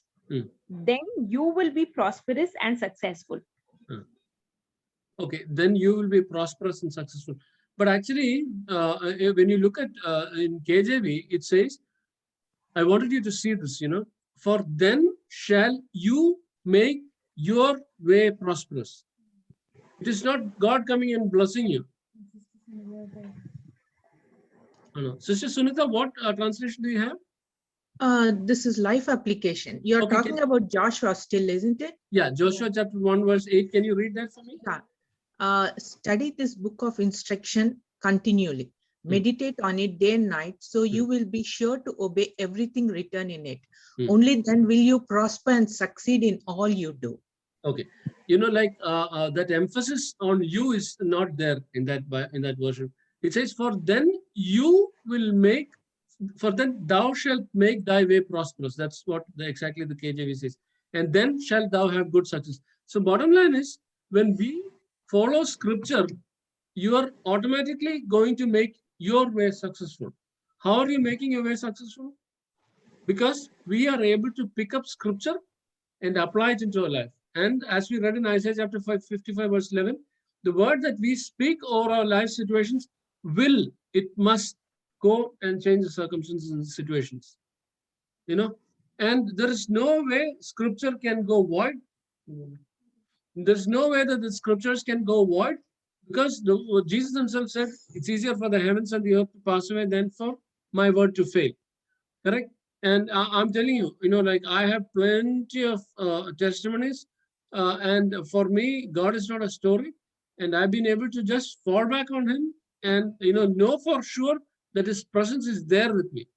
Then you will be prosperous and successful. Okay, then you will be prosperous and successful. But actually, when you look at in KJV, it says, I wanted you to see this, for then shall you make your way prosperous. It is not God coming and blessing you. Oh, no. Sister Sunita, what translation do you have? This is life application. You're Okay, talking about Joshua still, isn't it? Yeah, Joshua chapter 1, verse 8. Can you read that for me? Yeah. Study this book of instruction continually. Meditate on it day and night, so you will be sure to obey everything written in it. Only then will you prosper and succeed in all you do. Okay, like that emphasis on you is not there in that version. It says, for then you will make, for then thou shalt make thy way prosperous. That's what exactly the KJV says. And then shalt thou have good success. So bottom line is, when we follow scripture, you are automatically going to make your way successful. How are you making your way successful? Because we are able to pick up scripture and apply it into our life. And as we read in Isaiah chapter 55, verse 11, the word that we speak over our life situations must go and change the circumstances and situations. And there is no way scripture can go void. There's no way that the scriptures can go void, because Jesus himself said, it's easier for the heavens and the earth to pass away than for my word to fail. Correct? And I'm telling you, like I have plenty of testimonies. And for me, God is not a story. And I've been able to just fall back on him and, know for sure that his presence is there with me.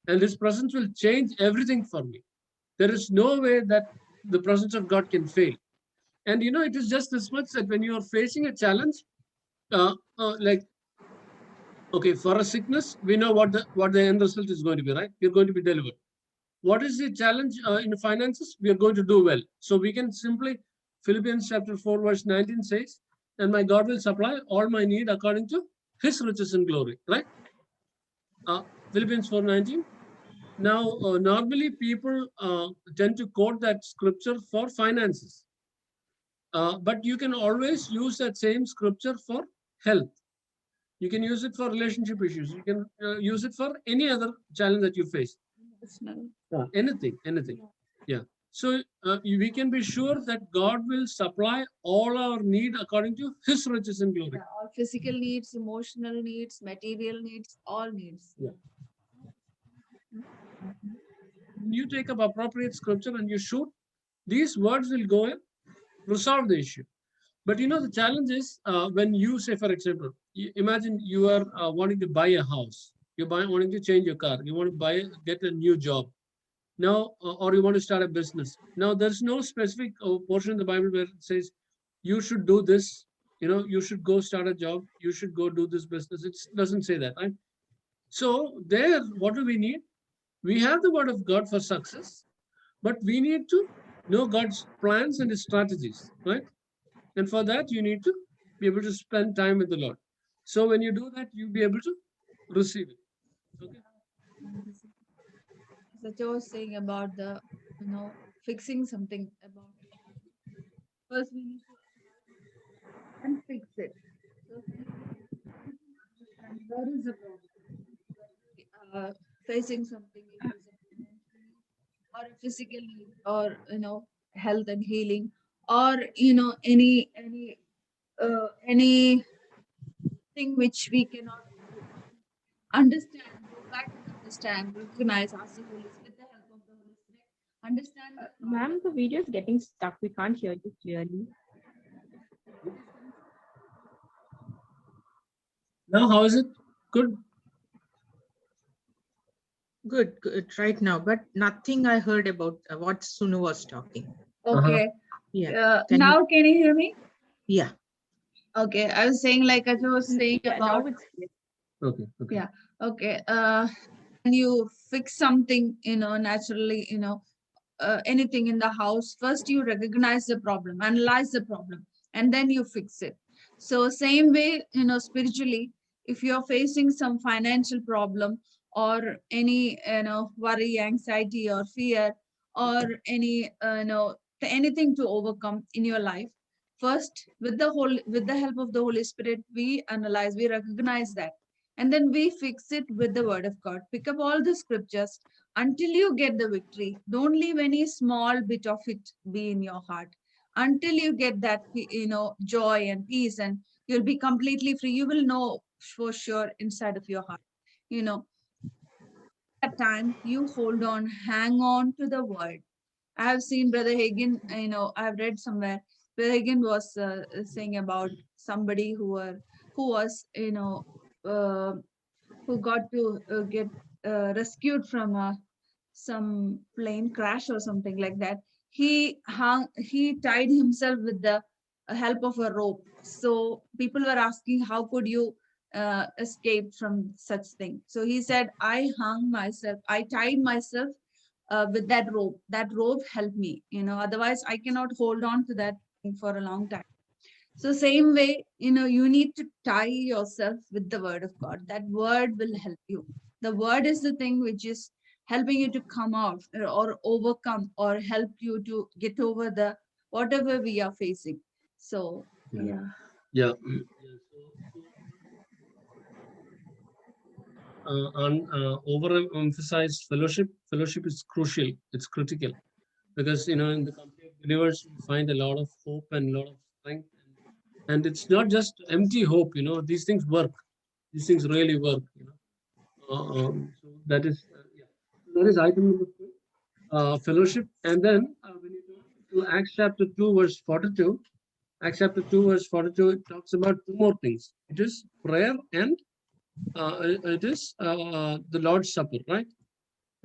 And his presence will change everything for me. There is no way that the presence of God can fail. And it is just this much that when you are facing a challenge, like, okay, for a sickness, we know what the end result is going to be, right? You're going to be delivered. What is the challenge in finances? We are going to do well. So we can simply, Philippians chapter 4, verse 19 says, and my God will supply all my need according to his riches and glory, right? Philippians 4:19. Now, normally people tend to quote that scripture for finances. But you can always use that same scripture for health. You can use it for relationship issues. You can use it for any other challenge that you face. Anything. Yeah. So we can be sure that God will supply all our need according to his riches and glory. All physical needs, emotional needs, material needs, all needs. Yeah. You take up appropriate scripture and you shoot, these words will go and resolve the issue. But the challenge is when you say, for example, imagine you are wanting to buy a house, wanting to change your car, you want to get a new job. Now, or you want to start a business. Now, there's no specific portion in the Bible where it says you should do this, you should go start a job, you should go do this business. It doesn't say that, right? So there, what do we need? We have the word of God for success, but we need to know God's plans and his strategies, right? And for that, you need to be able to spend time with the Lord. So when you do that, you'll be able to receive it. Okay. Sacha was saying about the, fixing something about it. First, we need to and fix it. So, where is the problem? Facing something, or a physical need, or health and healing, or any thing which we cannot understand, go back and understand, recognize, ask the Holy Spirit, with the help of the Holy Spirit, understand. Ma'am, the video is getting stuck. We can't hear you clearly. Now, how is it? Good. Good right now, but nothing I heard about what Sunu was talking. Okay. Yeah. Now, can you hear me? Yeah. Okay. I was saying, like I was saying about. Okay. Yeah. Okay. When you fix something, naturally, anything in the house, first you recognize the problem, analyze the problem, and then you fix it. So same way, spiritually, if you're facing some financial problem or any, worry, anxiety or fear or any, anything to overcome in your life, first with the help of the Holy Spirit, we analyze, we recognize that, and then we fix it with the word of God. Pick up all the scriptures until you get the victory. Don't leave any small bit of it be in your heart until you get that, joy and peace, and you'll be completely free. You will know for sure inside of your heart, that time you hold on, hang on to the word. I have seen Brother Hagin, I've read somewhere, Brother Hagin was saying about somebody who was, who got to get rescued from some plane crash or something like that. He tied himself with the help of a rope. So people were asking, how could you escape from such thing? So he said, I tied myself with that rope. That rope helped me, otherwise I cannot hold on to that thing for a long time. So same way, you need to tie yourself with the word of God. That word will help you. The word is the thing which is helping you to come out or overcome or help you to get over the whatever we are facing. So Yeah. Overemphasized fellowship. Fellowship is crucial. It's critical because in the company of believers we find a lot of hope and a lot of strength, and it's not just empty hope. These things work. These things really work. So that is item number 2, fellowship. And then when you go to Acts chapter 2 verse 42, Acts chapter 2 verse 42, it talks about 2 more things. It is prayer and it is the Lord's Supper, right?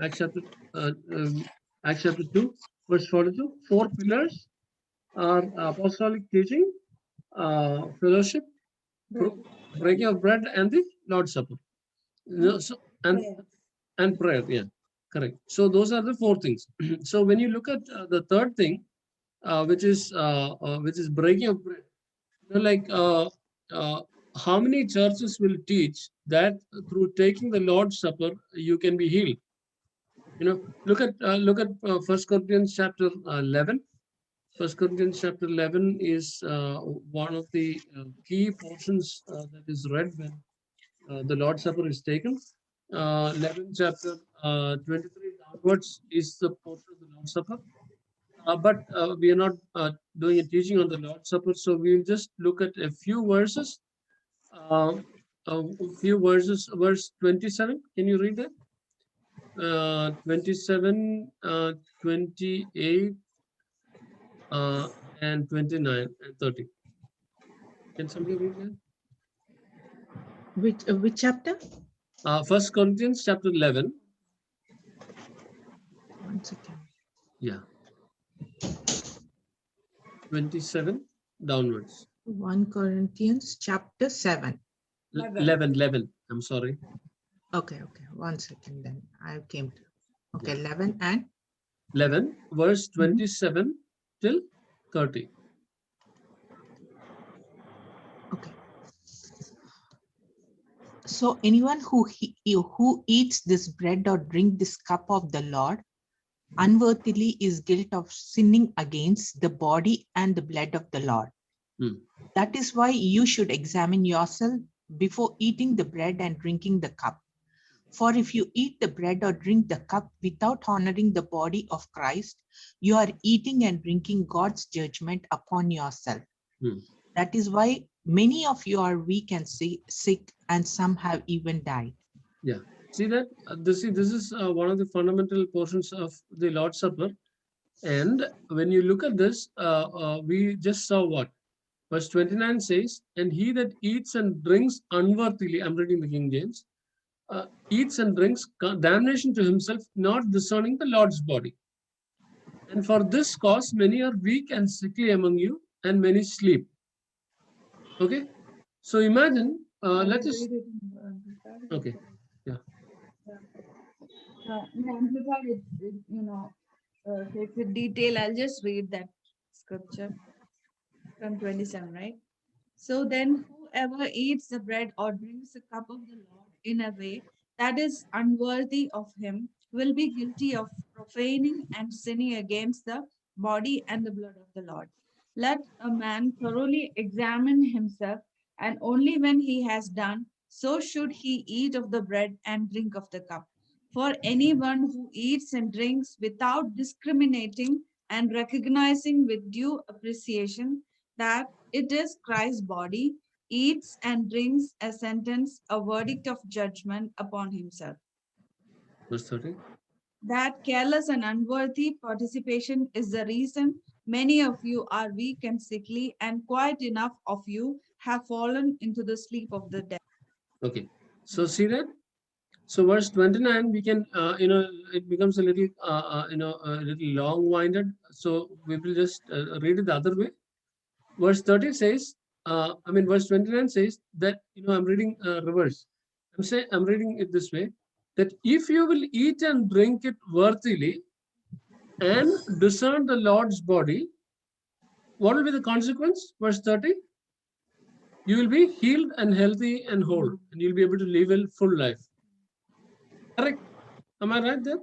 Acts chapter 2 verse 42, 4 pillars are apostolic teaching, fellowship, breaking of bread, and the Lord's Supper. So, and prayer, yeah, correct. So those are the four things. So when you look at the third thing, which is breaking of bread, like how many churches will teach that through taking the Lord's Supper you can be healed? Look at 1 Corinthians chapter 11. 1 Corinthians chapter 11 is one of the key portions that is read when the Lord's Supper is taken. 11 chapter 23 downwards is the portion of the Lord's Supper. But we are not doing a teaching on the Lord's Supper, so we'll just look at a few verses. Verse 27. Can you read that? 27, 28, and 29 and 30. Can somebody read that? Which chapter? 1 Corinthians chapter 11. 1 second. Yeah. 27 downwards. 1 Corinthians chapter 7. 11. I'm sorry. Okay. 1 second then. I came to. Okay, 11 and 11, verse 27 till 30. okay. So anyone who eats this bread or drink this cup of the Lord unworthily is guilty of sinning against the body and the blood of the Lord. That is why you should examine yourself before eating the bread and drinking the cup. For if you eat the bread or drink the cup without honoring the body of Christ, you are eating and drinking God's judgment upon yourself. That is why many of you are weak and sick, and some have even died. Yeah. See that? This is one of the fundamental portions of the Lord's Supper. And when you look at this, we just saw what? Verse 29 says, and he that eats and drinks unworthily, I'm reading the King James, eats and drinks damnation to himself, not discerning the Lord's body. And for this cause, many are weak and sickly among you, and many sleep. Okay? So imagine, let us... Okay, yeah. Amplified, takes with detail. I'll just read that scripture from 27, right? So then whoever eats the bread or drinks a cup of the Lord in a way that is unworthy of him will be guilty of profaning and sinning against the body and the blood of the Lord. Let a man thoroughly examine himself, and only when he has done so should he eat of the bread and drink of the cup. For anyone who eats and drinks without discriminating and recognizing with due appreciation that it is Christ's body, eats and drinks a sentence, a verdict of judgment upon himself. Verse 30. That careless and unworthy participation is the reason many of you are weak and sickly, and quite enough of you have fallen into the sleep of the dead. Okay, so see that? So verse 29, we can, it becomes a little, a little long-winded. So we will just read it the other way. Verse 30 says, verse 29 says that, I'm reading reverse. I'm reading it this way, that if you will eat and drink it worthily and discern the Lord's body, what will be the consequence? Verse 30, you will be healed and healthy and whole, and you'll be able to live a full life. Correct? Am I right there?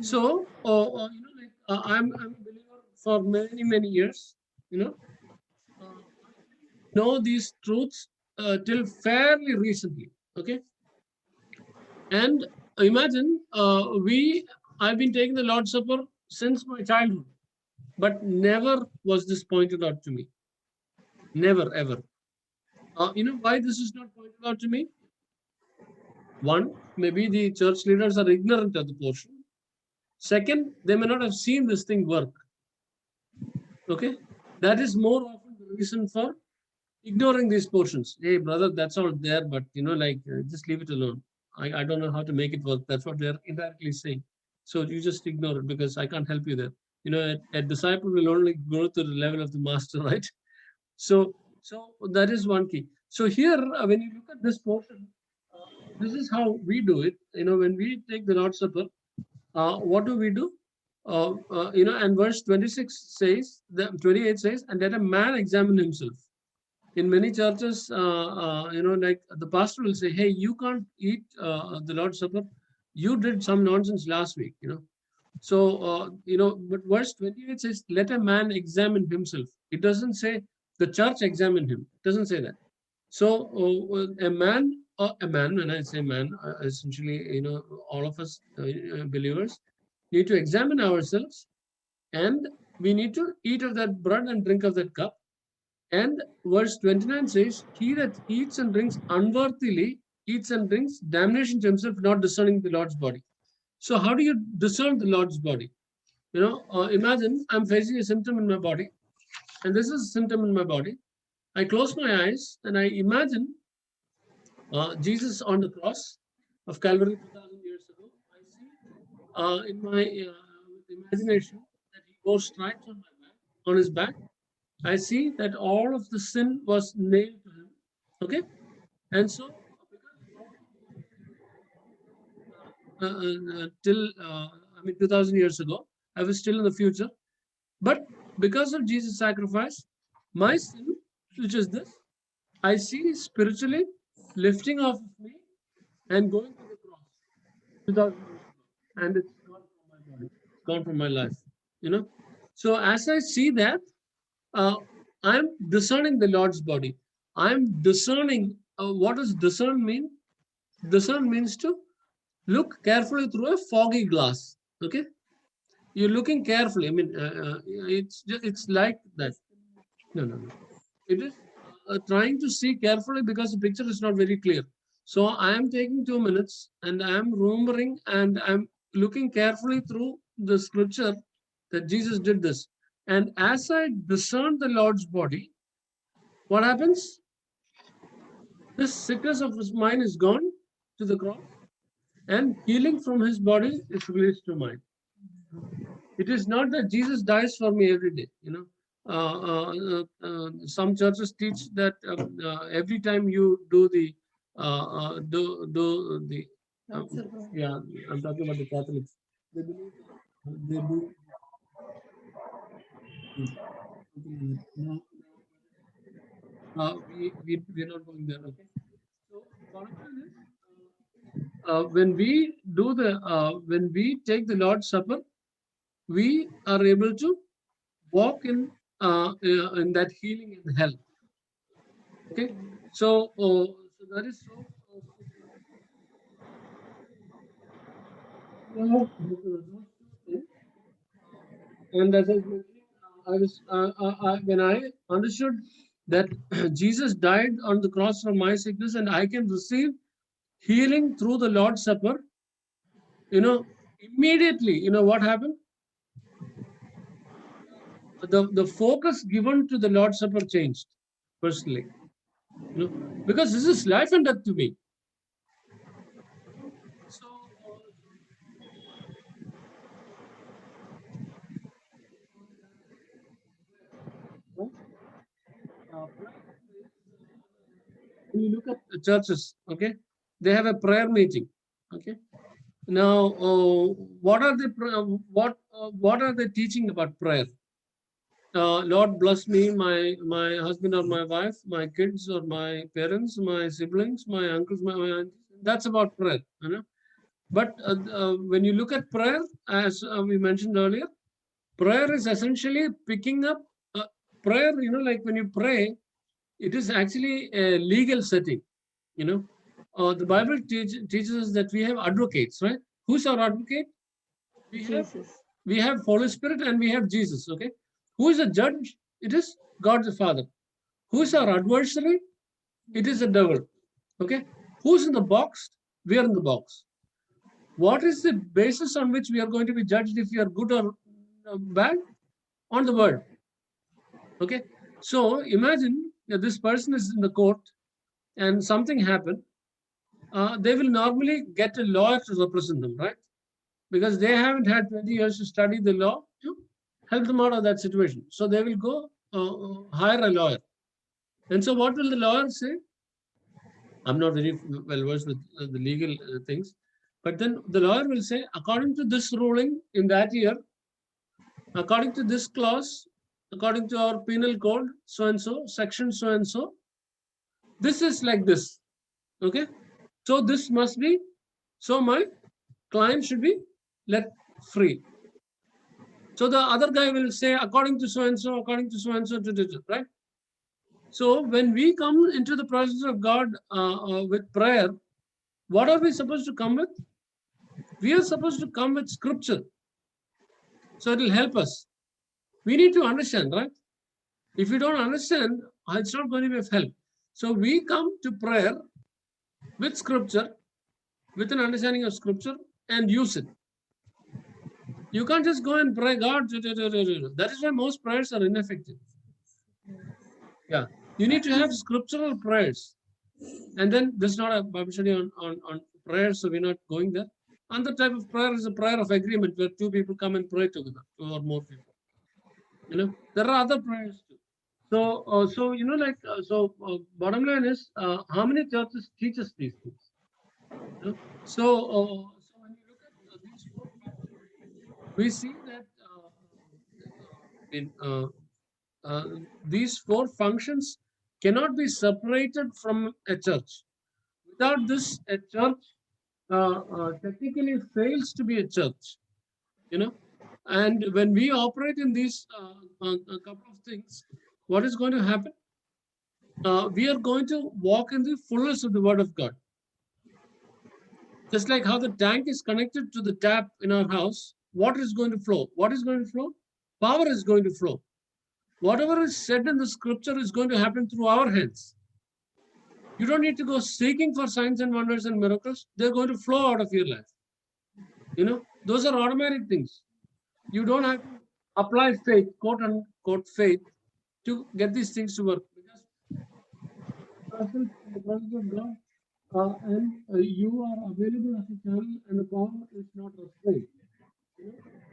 So, I'm a believer for many years. Know these truths till fairly recently. Okay. And imagine I've been taking the Lord's Supper since my childhood, but never was this pointed out to me. Never ever. Why this is not pointed out to me? One, maybe the church leaders are ignorant of the portion. Second, they may not have seen this thing work. Okay, that is more often the reason for ignoring these portions. Hey, brother, that's all there, but just leave it alone. I don't know how to make it work. That's what they're indirectly saying. So you just ignore it because I can't help you there. a disciple will only go to the level of the master, right? So that is one key. So here, when you look at this portion, this is how we do it. When we take the Lord's Supper, what do we do? And verse 26 says, 28 says, and let a man examine himself. In many churches, like the pastor will say, hey, you can't eat the Lord's Supper. You did some nonsense last week, So, but verse 28 says, let a man examine himself. It doesn't say the church examine him. It doesn't say that. So a man, when I say man, essentially, all of us believers need to examine ourselves, and we need to eat of that bread and drink of that cup. And verse 29 says, he that eats and drinks unworthily eats and drinks damnation to himself, not discerning the Lord's body. So how do you discern the Lord's body? Imagine I'm facing a symptom in my body, and this is a symptom in my body. I close my eyes and I imagine Jesus on the cross of Calvary 2000 years ago. I see in my imagination that he goes stripes on his back. I see that all of the sin was nailed to him. Okay, and so till 2000 years ago, I was still in the future, but because of Jesus' sacrifice, my sin, which is this, I see spiritually lifting off of me and going to the cross 2000 years ago, and it's gone from my body, it's gone from my life. So as I see that, I'm discerning the Lord's body. I'm discerning. What does discern mean? Discern means to look carefully through a foggy glass. Okay, you're looking carefully. It's like that. No. It is trying to see carefully because the picture is not very clear. So I am taking 2 minutes and I am remembering and I'm looking carefully through the scripture that Jesus did this. And as I discern the Lord's body, what happens? This sickness of his mind is gone to the cross, and healing from his body is released to mine. It is not that Jesus dies for me every day. Some churches teach that every time you do the yeah, I'm talking about the Catholics. They believe they do. We're not going there. Okay. So when we do when we take the Lord's Supper, we are able to walk in that healing and health. Okay. So that is so. And as when I understood that Jesus died on the cross for my sickness and I can receive healing through the Lord's Supper, immediately, what happened? The focus given to the Lord's Supper changed personally, because this is life and death to me. So, when you look at the churches, okay, they have a prayer meeting, okay. Now, what are they teaching about prayer? Lord bless me, my husband or my wife, my kids or my parents, my siblings, my uncles, my aunties. That's about prayer, But when you look at prayer, as we mentioned earlier, prayer is essentially picking up prayer. Like when you pray, it is actually a legal setting. The Bible teaches us that we have advocates, right? Who's our advocate? We have Holy Spirit and we have Jesus. Okay. Who is the judge? It is God the Father. Who is our adversary? It is the devil. Okay. Who's in the box? We are in the box. What is the basis on which we are going to be judged if we are good or bad? On the word. Okay. So imagine that this person is in the court and something happened. They will normally get a lawyer to represent them, right? Because they haven't had 20 years to study the law help them out of that situation. So they will go hire a lawyer. And so what will the lawyer say? I'm not very well versed with the legal things, but then the lawyer will say, according to this ruling in that year, according to this clause, according to our penal code, so and so, section so and so, this is like this. Okay, so this must be, so my client should be let free. So the other guy will say, according to so and so, according to so and so, right? So when we come into the presence of God with prayer, what are we supposed to come with? We are supposed to come with scripture. So it will help us. We need to understand, right? If you don't understand, it's not going to be of help. So we come to prayer with scripture, with an understanding of scripture, and use it. You can't just go and pray God. That is why most prayers are ineffective. Yeah, you need to have scriptural prayers. And then there's not a Bible study on prayer, so we're not going there. And the type of prayer is a prayer of agreement where two people come and pray together, two or more people. You know, there are other prayers too. So, you know, like, bottom line is, how many churches teach us these things? You know? So when you look at these 4 factors, we see that these 4 functions cannot be separated from a church. Without this, a church technically fails to be a church. You know, and when we operate in these a couple of things, what is going to happen? We are going to walk in the fullness of the Word of God. Just like how the tank is connected to the tap in our house, water is going to flow. What is going to flow? Power is going to flow. Whatever is said in the scripture is going to happen through our hands. You don't need to go seeking for signs and wonders and miracles. They're going to flow out of your life. You know, those are automatic things. You don't have to apply faith, quote unquote faith, to get these things to work. Because in the presence of God, and you are available as a channel, and the power is not restrained.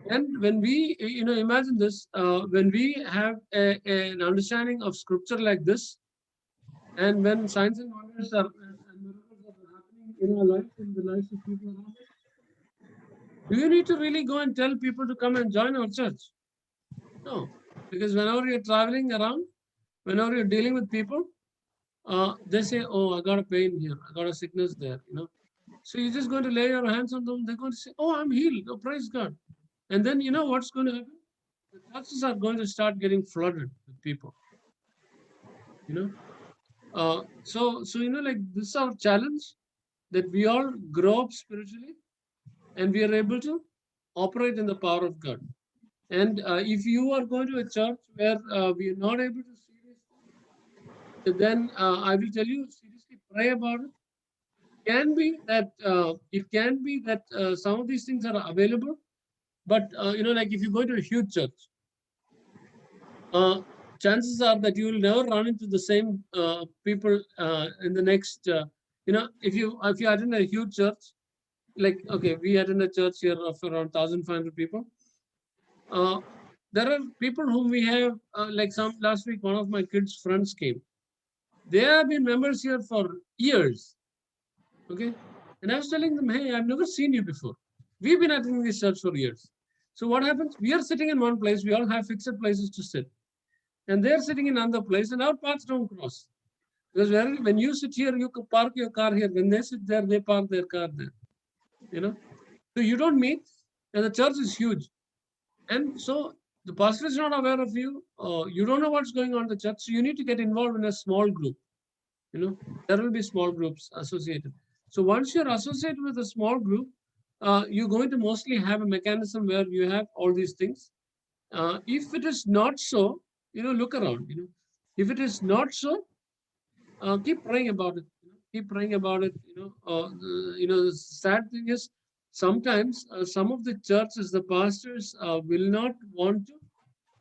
And when we, you know, imagine this, when we have an understanding of scripture like this, and when signs and wonders and miracles are happening in our lives, in the lives of people around us, do you need to really go and tell people to come and join our church? No, because whenever you're traveling around, whenever you're dealing with people, they say, oh, I got a pain here, I got a sickness there, you know. So you're just going to lay your hands on them, they're going to say, oh, I'm healed, oh, praise God. And then you know what's going to happen? The churches are going to start getting flooded with people, you know. So you know, like, this is our challenge, that we all grow up spiritually and we are able to operate in the power of God. And if you are going to a church where we are not able to see this, then I will tell you, seriously, pray about it. It can be that some of these things are available, but you know, like, if you go to a huge church, chances are that you will never run into the same people in the next. You know, if you attend a huge church, like, okay, we attend a church here of around 1,500 people. There are people whom we have, like last week, one of my kids' friends came. They have been members here for years. Okay. And I was telling them, hey, I've never seen you before. We've been attending this church for years. So what happens? We are sitting in one place. We all have fixed places to sit. And they're sitting in another place, and our paths don't cross. Because when you sit here, you can park your car here. When they sit there, they park their car there. You know? So you don't meet, and the church is huge. And so the pastor is not aware of you. You don't know what's going on in the church. So you need to get involved in a small group. You know, there will be small groups associated. So once you're associated with a small group, you're going to mostly have a mechanism where you have all these things. If it is not so, you know, look around. You know, if it is not so, keep praying about it. You know, keep praying about it. You know, the sad thing is, sometimes some of the churches, the pastors will not want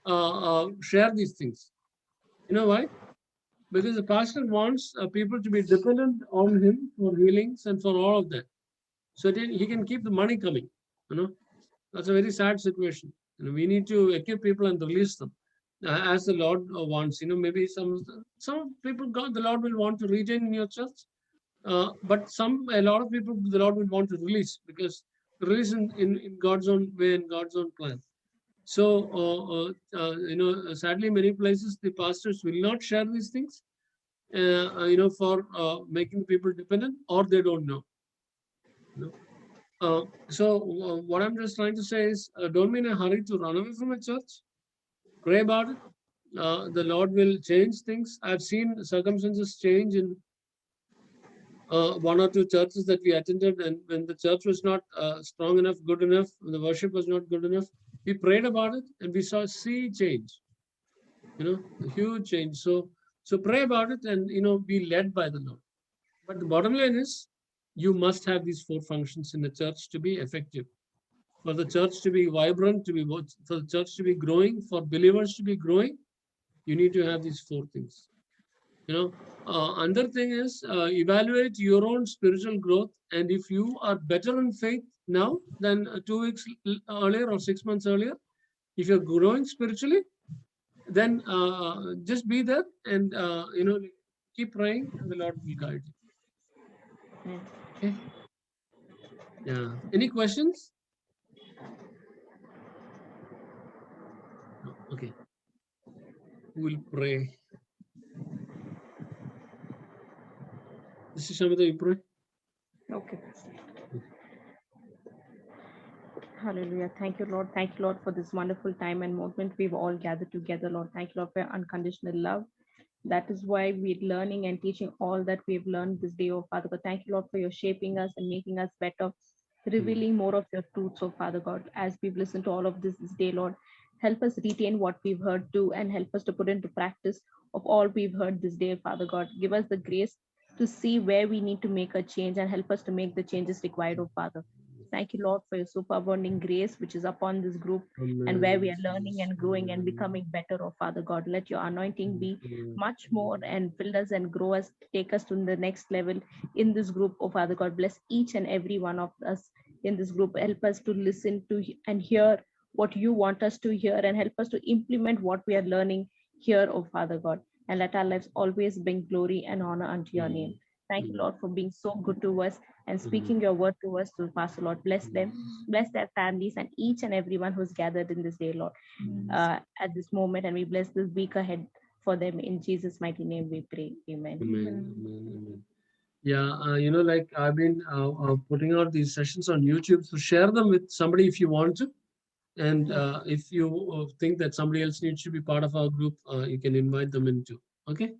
to share these things. You know why? Because the pastor wants people to be dependent on him for healings and for all of that. So then he can keep the money coming. You know, that's a very sad situation. We need to equip people and release them as the Lord wants. Maybe some people, God, the Lord will want to retain in your church, but a lot of people, the Lord will want to release, because release in God's own way and God's own plan. So, sadly, many places the pastors will not share these things, for making people dependent, or they don't know. So what I'm just trying to say is, don't be in a hurry to run away from a church. Pray about it. The Lord will change things. I've seen circumstances change in one or two churches that we attended, and when the church was not strong enough, good enough, when the worship was not good enough, we prayed about it and we saw sea change. A huge change. So pray about it and be led by the Lord. But the bottom line is, you must have these 4 functions in the church to be effective. For the church to be vibrant, for the church to be growing, for believers to be growing, you need to have these 4 things. Another thing is, evaluate your own spiritual growth, and if you are better in faith now than 2 weeks earlier or 6 months earlier, if you're growing spiritually, then just be there and keep praying, and the Lord will guide you. Okay. Yeah. Any questions? No. Okay. We'll pray. This is Shamita, you pray. Okay. Hallelujah. Thank you, Lord. Thank you, Lord, for this wonderful time and moment we've all gathered together, Lord. Thank you, Lord, for your unconditional love. That is why we're learning and teaching all that we've learned this day, oh Father God. Thank you, Lord, for your shaping us and making us better, revealing more of your truths, oh Father God. As we've listened to all of this day, Lord, help us retain what we've heard too, and help us to put into practice of all we've heard this day, Father God. Give us the grace to see where we need to make a change and help us to make the changes required, oh Father. Thank you, Lord, for your superabounding grace, which is upon this group. Amen. And where we are learning and growing and becoming better, oh Father God. Let your anointing be much more and fill us and grow us, take us to the next level in this group, oh Father God. Bless each and every one of us in this group. Help us to listen to and hear what you want us to hear, and help us to implement what we are learning here, oh Father God. And let our lives always bring glory and honor unto your name. Thank you, Lord, for being so good to us and speaking your word to us, to Pastor Lord. Bless them, bless their families, and each and everyone who's gathered in this day, Lord, at this moment. And we bless this week ahead for them. In Jesus' mighty name we pray. Amen. Amen. Amen. Yeah, like I've been putting out these sessions on YouTube, so share them with somebody if you want to. And if you think that somebody else needs to be part of our group, you can invite them into. Okay.